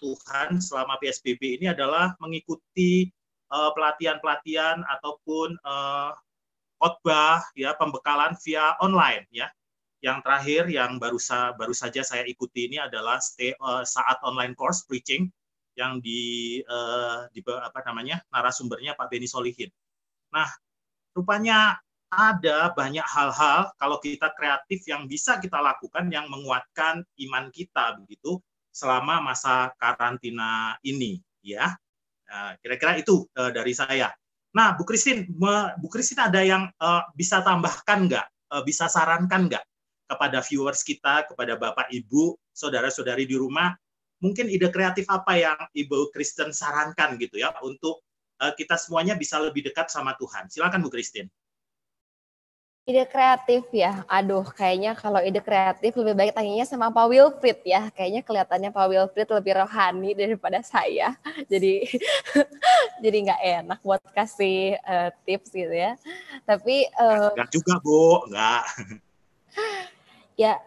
Tuhan selama PSBB ini adalah mengikuti pelatihan-pelatihan ataupun khotbah ya, pembekalan via online ya. Yang terakhir yang baru saja saya ikuti ini adalah saat online course preaching yang narasumbernya Pak Beni Solihin. Nah, rupanya ada banyak hal-hal kalau kita kreatif yang bisa kita lakukan yang menguatkan iman kita begitu selama masa karantina ini ya. Nah, kira-kira itu dari saya. Nah, Bu Christine ada yang bisa tambahkan nggak bisa sarankan nggak kepada viewers kita, kepada Bapak Ibu, saudara-saudari di rumah, mungkin ide kreatif apa yang Ibu Kristen sarankan gitu ya untuk kita semuanya bisa lebih dekat sama Tuhan. Silakan Bu Christine. Ide kreatif ya, aduh kayaknya kalau ide kreatif lebih baik tanyanya sama Pak Wilfried ya. Kayaknya kelihatannya Pak Wilfried lebih rohani daripada saya. Jadi jadi nggak enak buat kasih tips gitu ya. Tapi Enggak juga Bu, enggak. Ya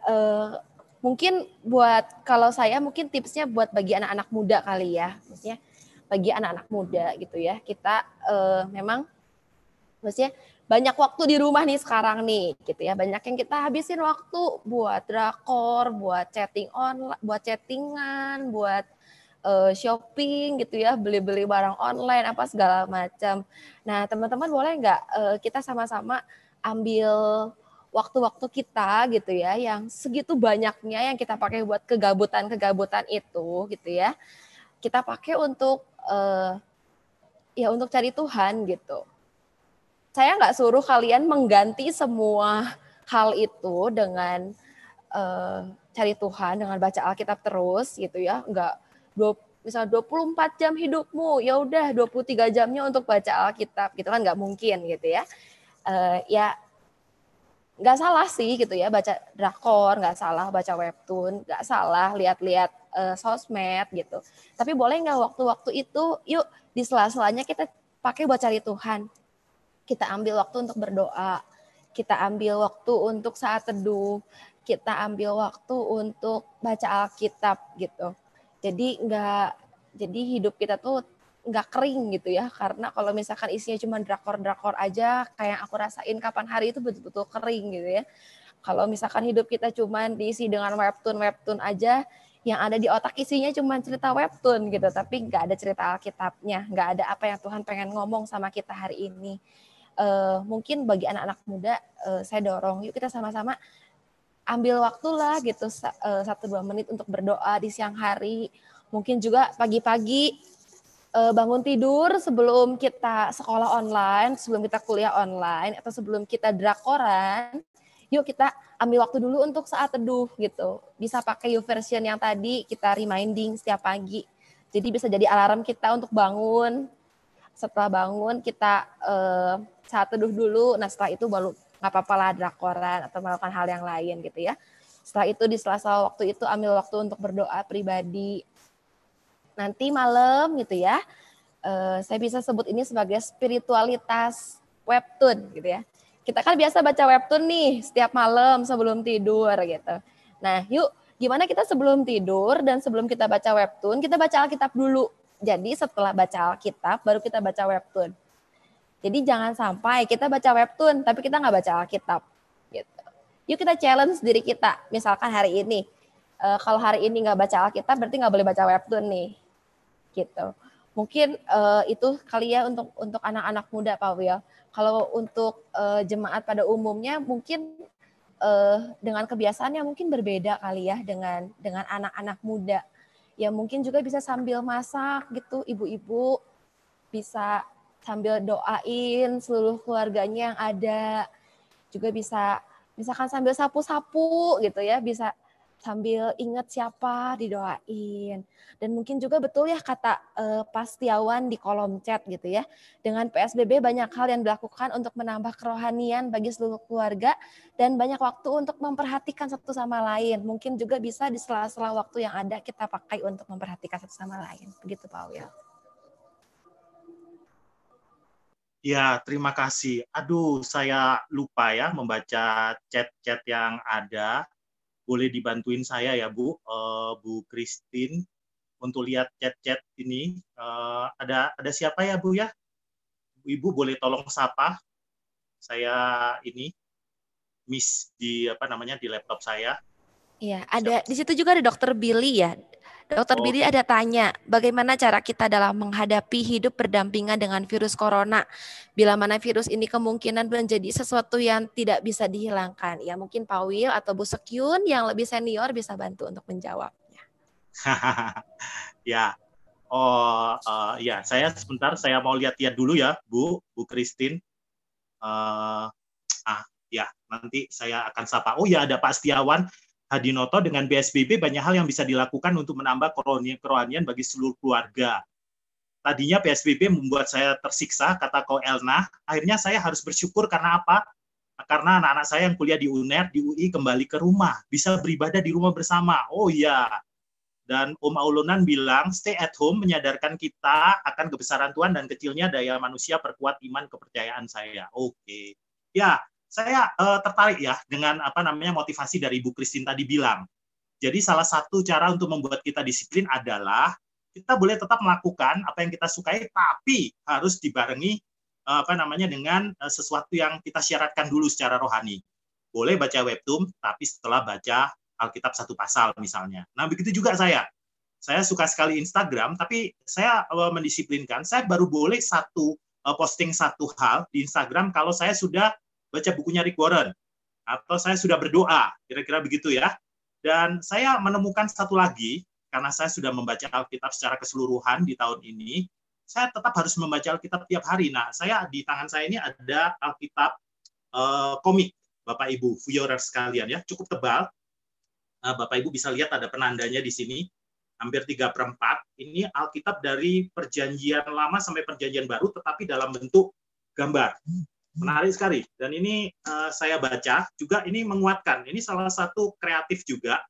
mungkin buat kalau saya mungkin tipsnya buat bagi anak-anak muda kali ya. Maksudnya bagi anak-anak muda gitu ya. Kita memang maksudnya banyak waktu di rumah nih sekarang nih gitu ya. Banyak yang kita habisin waktu buat drakor, buat chatting online, buat chattingan, buat shopping gitu ya, beli-beli barang online apa segala macam. Nah, teman-teman boleh nggak kita sama-sama ambil waktu-waktu kita gitu ya, yang segitu banyaknya yang kita pakai buat kegabutan-kegabutan itu gitu ya, kita pakai untuk ya untuk cari Tuhan gitu. Saya nggak suruh kalian mengganti semua hal itu dengan cari Tuhan, dengan baca Alkitab terus gitu ya. Nggak misalnya 24 jam hidupmu, ya udah 23 jamnya untuk baca Alkitab gitu kan nggak mungkin gitu ya. Ya nggak salah sih gitu ya baca drakor, nggak salah baca webtoon, nggak salah lihat-lihat sosmed gitu. Tapi boleh nggak waktu-waktu itu yuk di sela-selanya kita pakai buat cari Tuhan. Kita ambil waktu untuk berdoa, kita ambil waktu untuk saat teduh, kita ambil waktu untuk baca Alkitab gitu. Jadi hidup kita tuh nggak kering gitu ya, karena kalau misalkan isinya cuma drakor-drakor aja, kayak aku rasain kapan hari itu betul-betul kering gitu ya. Kalau misalkan hidup kita cuma diisi dengan webtoon aja, yang ada di otak isinya cuma cerita webtoon gitu, tapi nggak ada cerita Alkitabnya, nggak ada apa yang Tuhan pengen ngomong sama kita hari ini. Mungkin bagi anak-anak muda saya dorong yuk kita sama-sama ambil waktu lah gitu 1-2 menit untuk berdoa di siang hari, mungkin juga pagi-pagi bangun tidur sebelum kita sekolah online, sebelum kita kuliah online atau sebelum kita drakoran, yuk kita ambil waktu dulu untuk saat teduh gitu. Bisa pakai YouVersion yang tadi kita reminding setiap pagi, jadi bisa jadi alarm kita untuk bangun. Setelah bangun kita saat teduh dulu, nah setelah itu baru nggak apa-apa lah drakoran atau melakukan hal yang lain gitu ya. Setelah itu di sela-sela waktu itu ambil waktu untuk berdoa pribadi. Nanti malam gitu ya, saya bisa sebut ini sebagai spiritualitas webtoon gitu ya. Kita kan biasa baca webtoon nih setiap malam sebelum tidur gitu. Nah yuk gimana kita sebelum tidur dan sebelum kita baca webtoon, kita baca Alkitab dulu. Jadi setelah baca Alkitab, baru kita baca webtoon. Jadi jangan sampai kita baca webtoon, tapi kita nggak baca Alkitab. Gitu. Yuk kita challenge diri kita. Misalkan hari ini, kalau hari ini nggak baca Alkitab, berarti nggak boleh baca webtoon nih. Gitu. Mungkin itu kali ya untuk anak-anak muda, Pak Wil. Kalau untuk jemaat pada umumnya, mungkin dengan kebiasaannya mungkin berbeda kali ya dengan anak-anak muda. Ya mungkin juga bisa sambil masak gitu, ibu-ibu bisa sambil doain seluruh keluarganya yang ada. Juga bisa misalkan sambil sapu-sapu gitu ya, bisa sambil ingat siapa didoain. Dan mungkin juga betul ya kata Pak Setiawan di kolom chat gitu ya. Dengan PSBB banyak hal yang dilakukan untuk menambah kerohanian bagi seluruh keluarga dan banyak waktu untuk memperhatikan satu sama lain. Mungkin juga bisa di sela-sela waktu yang ada kita pakai untuk memperhatikan satu sama lain. Begitu Pak Wil. Ya, terima kasih. Aduh, saya lupa ya membaca chat-chat yang ada. Boleh dibantuin saya ya, Bu, Bu Christine, untuk lihat chat-chat ini. Ada siapa ya, Bu ya? Ibu boleh tolong sapa? Saya ini miss di di laptop saya. Iya, ada di situ juga ada Dokter Billy ya. Dokter Billy ada tanya, bagaimana cara kita dalam menghadapi hidup berdampingan dengan virus corona? Bila mana virus ini kemungkinan menjadi sesuatu yang tidak bisa dihilangkan. Ya mungkin Pak Wil atau Bu Sekyun yang lebih senior bisa bantu untuk menjawabnya. Ya, ya saya sebentar, saya mau lihat-lihat dulu ya, Bu Christine. Ya, nanti saya akan sapa. Oh ya, ada Pak Setiawan Hadinoto. Dengan PSBB banyak hal yang bisa dilakukan untuk menambah kerohanian bagi seluruh keluarga. Tadinya PSBB membuat saya tersiksa, kata Ko Elna. Akhirnya saya harus bersyukur karena apa? Karena anak-anak saya yang kuliah di UNER, di UI kembali ke rumah, bisa beribadah di rumah bersama. Oh iya. Dan Om Aulonan bilang, stay at home menyadarkan kita akan kebesaran Tuhan dan kecilnya daya manusia, perkuat iman kepercayaan saya. Oke. Ya, saya tertarik ya dengan motivasi dari Ibu Christine tadi bilang. Jadi salah satu cara untuk membuat kita disiplin adalah kita boleh tetap melakukan apa yang kita sukai, tapi harus dibarengi dengan sesuatu yang kita syaratkan dulu secara rohani. Boleh baca webtoon, tapi setelah baca Alkitab satu pasal misalnya. Nah, begitu juga saya. Saya suka sekali Instagram, tapi saya mendisiplinkan. Saya baru boleh posting satu hal di Instagram kalau saya sudah baca bukunya Rick Warren atau saya sudah berdoa, kira-kira begitu ya. Dan saya menemukan satu lagi, karena saya sudah membaca Alkitab secara keseluruhan di tahun ini, saya tetap harus membaca Alkitab tiap hari. Nah, di tangan saya ini ada Alkitab komik, Bapak Ibu, viewer sekalian ya, cukup tebal. Bapak Ibu bisa lihat ada penandanya di sini, hampir 3/4. Ini Alkitab dari Perjanjian Lama sampai Perjanjian Baru, tetapi dalam bentuk gambar. Menarik sekali. Dan ini saya baca juga, ini menguatkan. Ini salah satu kreatif juga,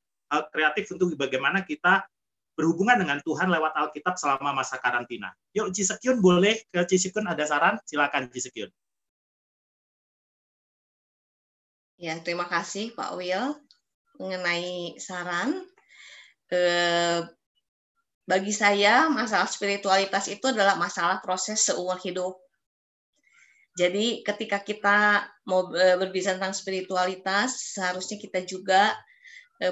kreatif untuk bagaimana kita berhubungan dengan Tuhan lewat Alkitab selama masa karantina. Yuk, Cisekyun, boleh ke Cisekyun, ada saran? Silakan, Cisekyun. Ya, terima kasih Pak Will. Mengenai saran, bagi saya masalah spiritualitas itu adalah masalah proses seumur hidup. Jadi ketika kita mau berbicara tentang spiritualitas, seharusnya kita juga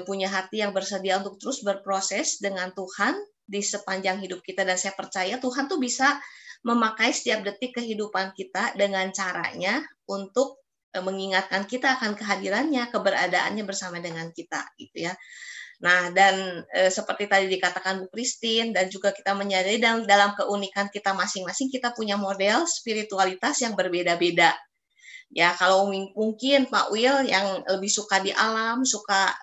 punya hati yang bersedia untuk terus berproses dengan Tuhan di sepanjang hidup kita. Dan saya percaya Tuhan tuh bisa memakai setiap detik kehidupan kita dengan caranya untuk mengingatkan kita akan kehadirannya, keberadaannya bersama dengan kita, gitu ya. Nah, dan seperti tadi dikatakan Bu Christine, dan juga kita menyadari dalam keunikan kita masing-masing, kita punya model spiritualitas yang berbeda-beda. Ya, kalau mungkin Pak Will yang lebih suka di alam, suka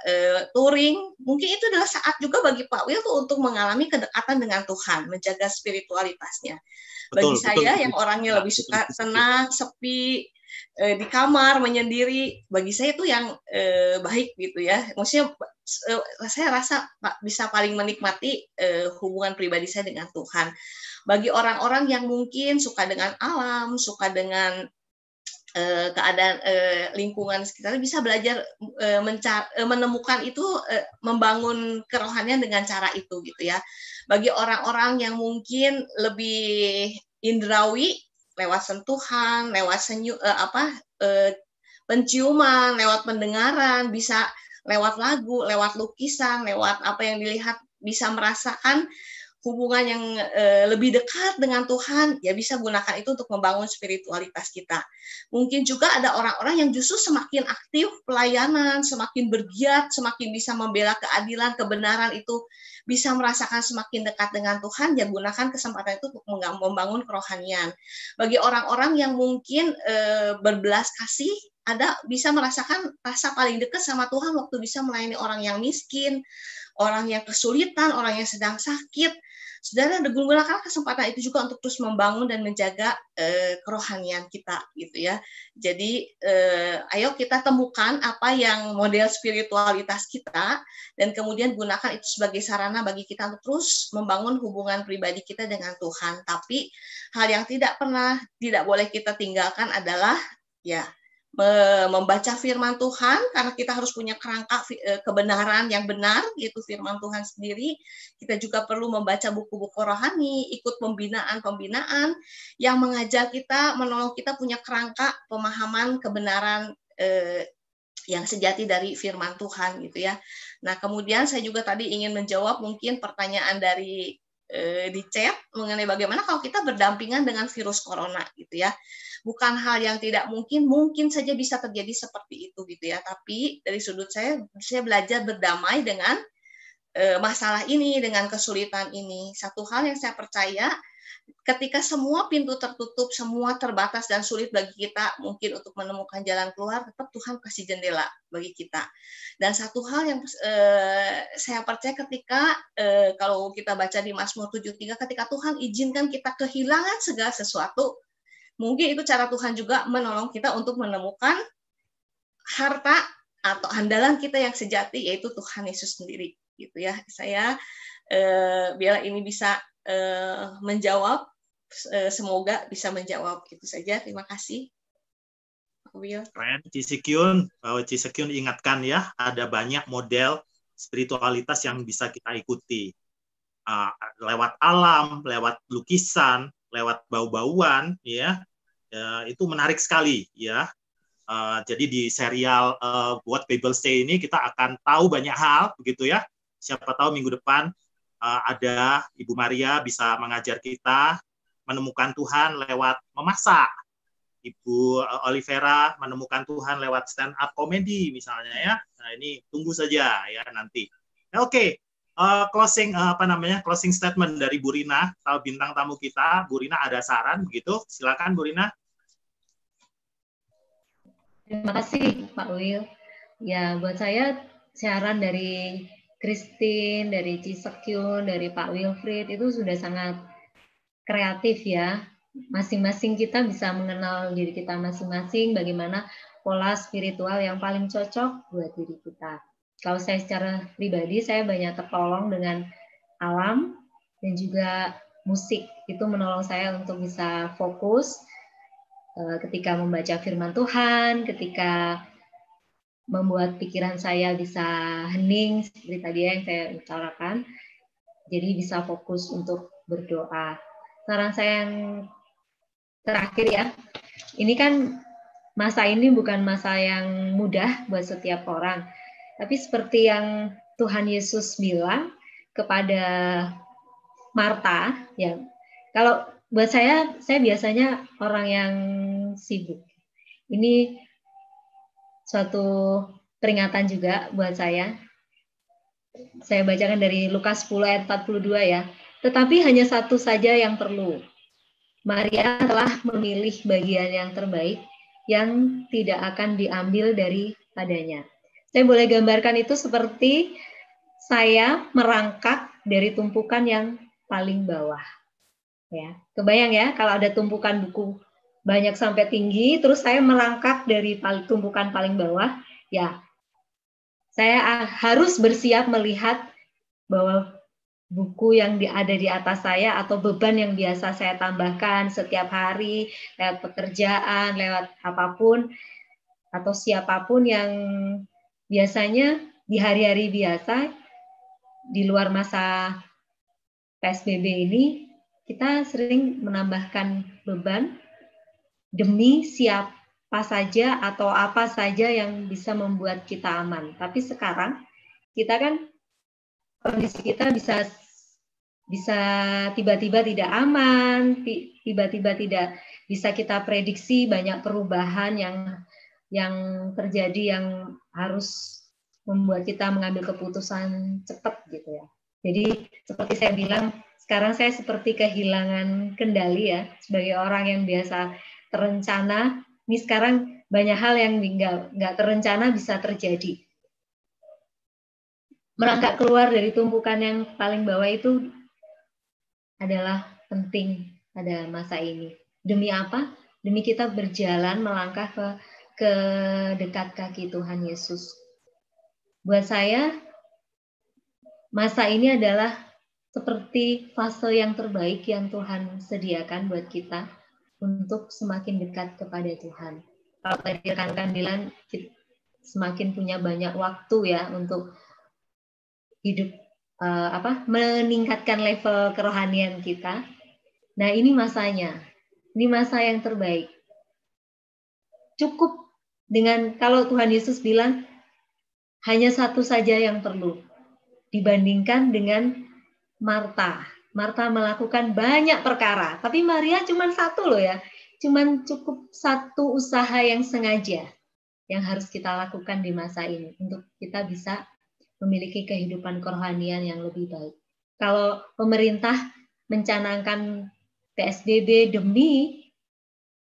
touring, mungkin itu adalah saat juga bagi Pak Will tuh untuk mengalami kedekatan dengan Tuhan, menjaga spiritualitasnya. Bagi saya yang orangnya lebih suka tenang, sepi, di kamar menyendiri, bagi saya itu yang baik gitu ya. Maksudnya saya rasa bisa paling menikmati hubungan pribadi saya dengan Tuhan. Bagi orang-orang yang mungkin suka dengan alam, suka dengan keadaan lingkungan sekitar, bisa belajar menemukan itu, membangun kerohanian dengan cara itu gitu ya. Bagi orang-orang yang mungkin lebih indrawi, lewat sentuhan, lewat penciuman, lewat pendengaran, bisa lewat lagu, lewat lukisan, lewat apa yang dilihat, bisa merasakan hubungan yang lebih dekat dengan Tuhan, ya bisa gunakan itu untuk membangun spiritualitas kita. Mungkin juga ada orang-orang yang justru semakin aktif pelayanan, semakin bergiat, semakin bisa membela keadilan, kebenaran, itu bisa merasakan semakin dekat dengan Tuhan, ya gunakan kesempatan itu untuk membangun kerohanian. Bagi orang-orang yang mungkin berbelas kasih, ada bisa merasakan rasa paling dekat sama Tuhan waktu bisa melayani orang yang miskin, orang yang kesulitan, orang yang sedang sakit. Saudara, gunakan kesempatan itu juga untuk terus membangun dan menjaga kerohanian kita, gitu ya. Jadi, ayo kita temukan apa yang model spiritualitas kita, dan kemudian gunakan itu sebagai sarana bagi kita untuk terus membangun hubungan pribadi kita dengan Tuhan. Tapi hal yang tidak boleh kita tinggalkan adalah ya membaca firman Tuhan, karena kita harus punya kerangka kebenaran yang benar, yaitu firman Tuhan sendiri. Kita juga perlu membaca buku-buku rohani, ikut pembinaan yang mengajar kita, menolong kita punya kerangka pemahaman kebenaran yang sejati dari firman Tuhan, gitu ya. Nah, kemudian saya juga tadi ingin menjawab mungkin pertanyaan dari di chat mengenai bagaimana kalau kita berdampingan dengan virus corona, gitu ya. Bukan hal yang tidak mungkin saja bisa terjadi seperti itu, gitu ya. Tapi dari sudut saya belajar berdamai dengan masalah ini, dengan kesulitan ini. Satu hal yang saya percaya ketika semua pintu tertutup, semua terbatas dan sulit bagi kita mungkin untuk menemukan jalan keluar, tetap Tuhan kasih jendela bagi kita. Dan satu hal yang saya percaya ketika kalau kita baca di Mazmur 73, ketika Tuhan izinkan kita kehilangan segala sesuatu, mungkin itu cara Tuhan juga menolong kita untuk menemukan harta atau andalan kita yang sejati, yaitu Tuhan Yesus sendiri. Gitu ya, saya biar ini bisa menjawab, semoga bisa menjawab. Gitu saja, terima kasih. Keren, Cisekyun. Bahwa Cisekyun ingatkan ya, ada banyak model spiritualitas yang bisa kita ikuti. Lewat alam, lewat lukisan, lewat bau-bauan, ya, itu menarik sekali, ya. Jadi di serial What People Say ini kita akan tahu banyak hal, begitu ya. Siapa tahu minggu depan ada Ibu Maria bisa mengajar kita menemukan Tuhan lewat memasak. Ibu Olivera menemukan Tuhan lewat stand up comedy misalnya ya. Nah, ini tunggu saja ya nanti. Nah, oke. Closing statement dari Bu Rina, bintang tamu kita. Bu Rina ada saran begitu? Silakan Bu Rina. Terima kasih Pak Will. Ya, buat saya saran dari Christine, dari Cisekyun, dari Pak Wilfried itu sudah sangat kreatif ya. Masing-masing kita bisa mengenal diri kita masing-masing, bagaimana pola spiritual yang paling cocok buat diri kita. Kalau saya secara pribadi, saya banyak tertolong dengan alam dan juga musik. Itu menolong saya untuk bisa fokus ketika membaca firman Tuhan, ketika membuat pikiran saya bisa hening, seperti tadi yang saya utarakan. Jadi bisa fokus untuk berdoa. Saran saya yang terakhir ya, ini kan masa ini bukan masa yang mudah buat setiap orang. Tapi seperti yang Tuhan Yesus bilang kepada Marta, ya, kalau buat saya biasanya orang yang sibuk. Ini suatu peringatan juga buat saya. Saya bacakan dari Lukas 10 ayat 42 ya. Tetapi hanya satu saja yang perlu. Maria telah memilih bagian yang terbaik yang tidak akan diambil daripadanya. Saya boleh gambarkan itu seperti saya merangkak dari tumpukan yang paling bawah. Ya, kebayang ya kalau ada tumpukan buku banyak sampai tinggi, terus saya merangkak dari tumpukan paling bawah, ya saya harus bersiap melihat bahwa buku yang ada di atas saya atau beban yang biasa saya tambahkan setiap hari, lewat pekerjaan, lewat apapun, atau siapapun yang biasanya di hari-hari biasa, di luar masa PSBB ini, kita sering menambahkan beban demi siapa saja atau apa saja yang bisa membuat kita aman. Tapi sekarang kita kan kondisi kita bisa tiba-tiba tidak aman, tiba-tiba tidak bisa kita prediksi, banyak perubahan yang terjadi yang harus membuat kita mengambil keputusan cepat gitu ya. Jadi seperti saya bilang, sekarang saya seperti kehilangan kendali ya, sebagai orang yang biasa terencana, ini sekarang banyak hal yang nggak terencana bisa terjadi. Merangkak keluar dari tumpukan yang paling bawah itu adalah penting pada masa ini. Demi apa? Demi kita berjalan melangkah ke dekat kaki Tuhan Yesus. Buat saya, masa ini adalah seperti fase yang terbaik yang Tuhan sediakan buat kita untuk semakin dekat kepada Tuhan. Kalau tadi rekan-rekan bilang semakin punya banyak waktu ya untuk hidup meningkatkan level kerohanian kita. Nah, ini masanya. Ini masa yang terbaik. Cukup dengan kalau Tuhan Yesus bilang hanya satu saja yang perlu dibandingkan dengan Marta. Marta melakukan banyak perkara, tapi Maria cuma satu loh ya. Cuman cukup satu usaha yang sengaja yang harus kita lakukan di masa ini untuk kita bisa memiliki kehidupan kerohanian yang lebih baik. Kalau pemerintah mencanangkan PSBB demi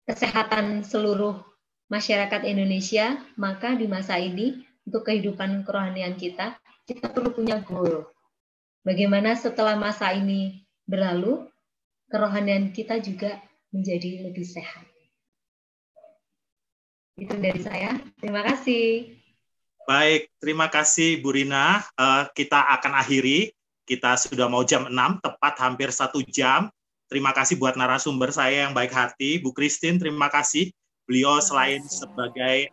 kesehatan seluruh masyarakat Indonesia, maka di masa ini untuk kehidupan kerohanian kita perlu punya goal. Bagaimana setelah masa ini berlalu, kerohanian kita juga menjadi lebih sehat. Itu dari saya. Terima kasih. Baik, terima kasih Bu Rina. Kita akan akhiri. Kita sudah mau jam 6, tepat hampir 1 jam. Terima kasih buat narasumber saya yang baik hati, Bu Christine. Terima kasih. Beliau selain sebagai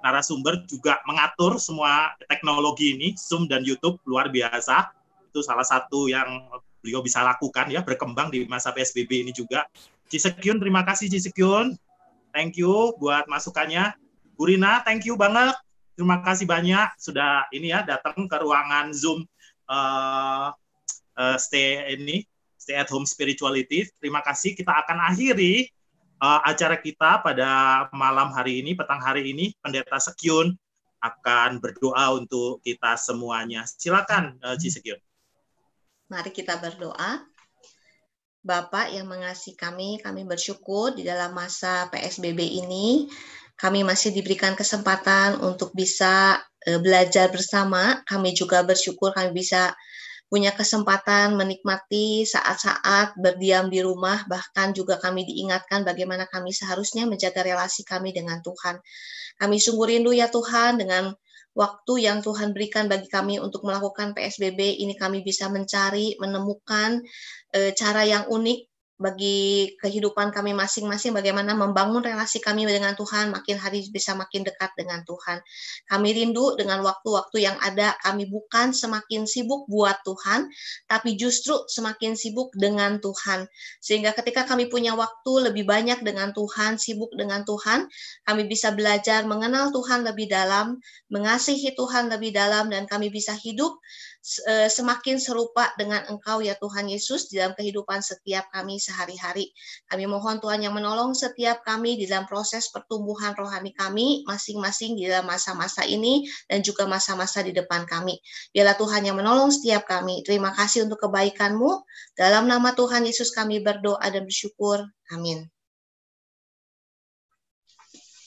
narasumber juga mengatur semua teknologi ini, Zoom dan YouTube, luar biasa. Itu salah satu yang beliau bisa lakukan ya, berkembang di masa PSBB ini juga. Cisekyun, terima kasih Cisekyun. Thank you buat masukannya. Bu Rina, thank you banget. Terima kasih banyak sudah ini ya datang ke ruangan Zoom stay at home spirituality. Terima kasih. Kita akan akhiri acara kita pada malam hari ini, petang hari ini. Pendeta Sekyun akan berdoa untuk kita semuanya. Silakan Cisekyun. Mari kita berdoa. Bapak yang mengasihi kami bersyukur di dalam masa PSBB ini, kami masih diberikan kesempatan untuk bisa belajar bersama. Kami juga bersyukur kami bisa punya kesempatan menikmati saat-saat berdiam di rumah, bahkan juga kami diingatkan bagaimana kami seharusnya menjaga relasi kami dengan Tuhan. Kami sungguh rindu ya Tuhan dengan waktu yang Tuhan berikan bagi kami untuk melakukan PSBB ini, kami bisa mencari, menemukan cara yang unik bagi kehidupan kami masing-masing, bagaimana membangun relasi kami dengan Tuhan, makin hari bisa makin dekat dengan Tuhan. Kami rindu dengan waktu-waktu yang ada, kami bukan semakin sibuk buat Tuhan, tapi justru semakin sibuk dengan Tuhan. Sehingga ketika kami punya waktu lebih banyak dengan Tuhan, sibuk dengan Tuhan, kami bisa belajar mengenal Tuhan lebih dalam, mengasihi Tuhan lebih dalam, dan kami bisa hidup semakin serupa dengan Engkau ya Tuhan Yesus di dalam kehidupan setiap kami sehari-hari. Kami mohon Tuhan yang menolong setiap kami di dalam proses pertumbuhan rohani kami masing-masing di dalam masa-masa ini dan juga masa-masa di depan kami. Biarlah Tuhan yang menolong setiap kami. Terima kasih untuk kebaikan-Mu. Dalam nama Tuhan Yesus kami berdoa dan bersyukur. Amin.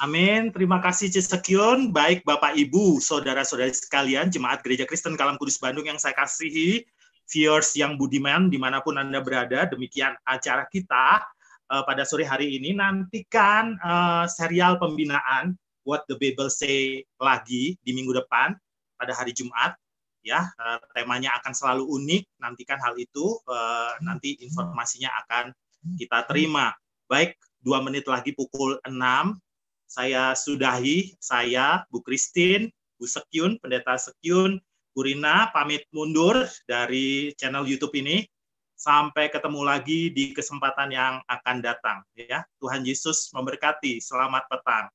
Amin. Terima kasih Cisekyun. Baik Bapak Ibu, saudara-saudari sekalian, Jemaat Gereja Kristen Kalam Kudus Bandung yang saya kasihi, viewers yang budiman dimanapun Anda berada, demikian acara kita pada sore hari ini. Nantikan serial pembinaan What the Bible Say lagi di minggu depan pada hari Jumat. Ya, temanya akan selalu unik. Nantikan hal itu. Nanti informasinya akan kita terima. Baik, 2 menit lagi pukul 6. Saya sudahi, saya, Bu Christine, Bu Sekyun, Pendeta Sekyun, Bu Rina, pamit mundur dari channel YouTube ini. Sampai ketemu lagi di kesempatan yang akan datang. Ya, Tuhan Yesus memberkati. Selamat petang.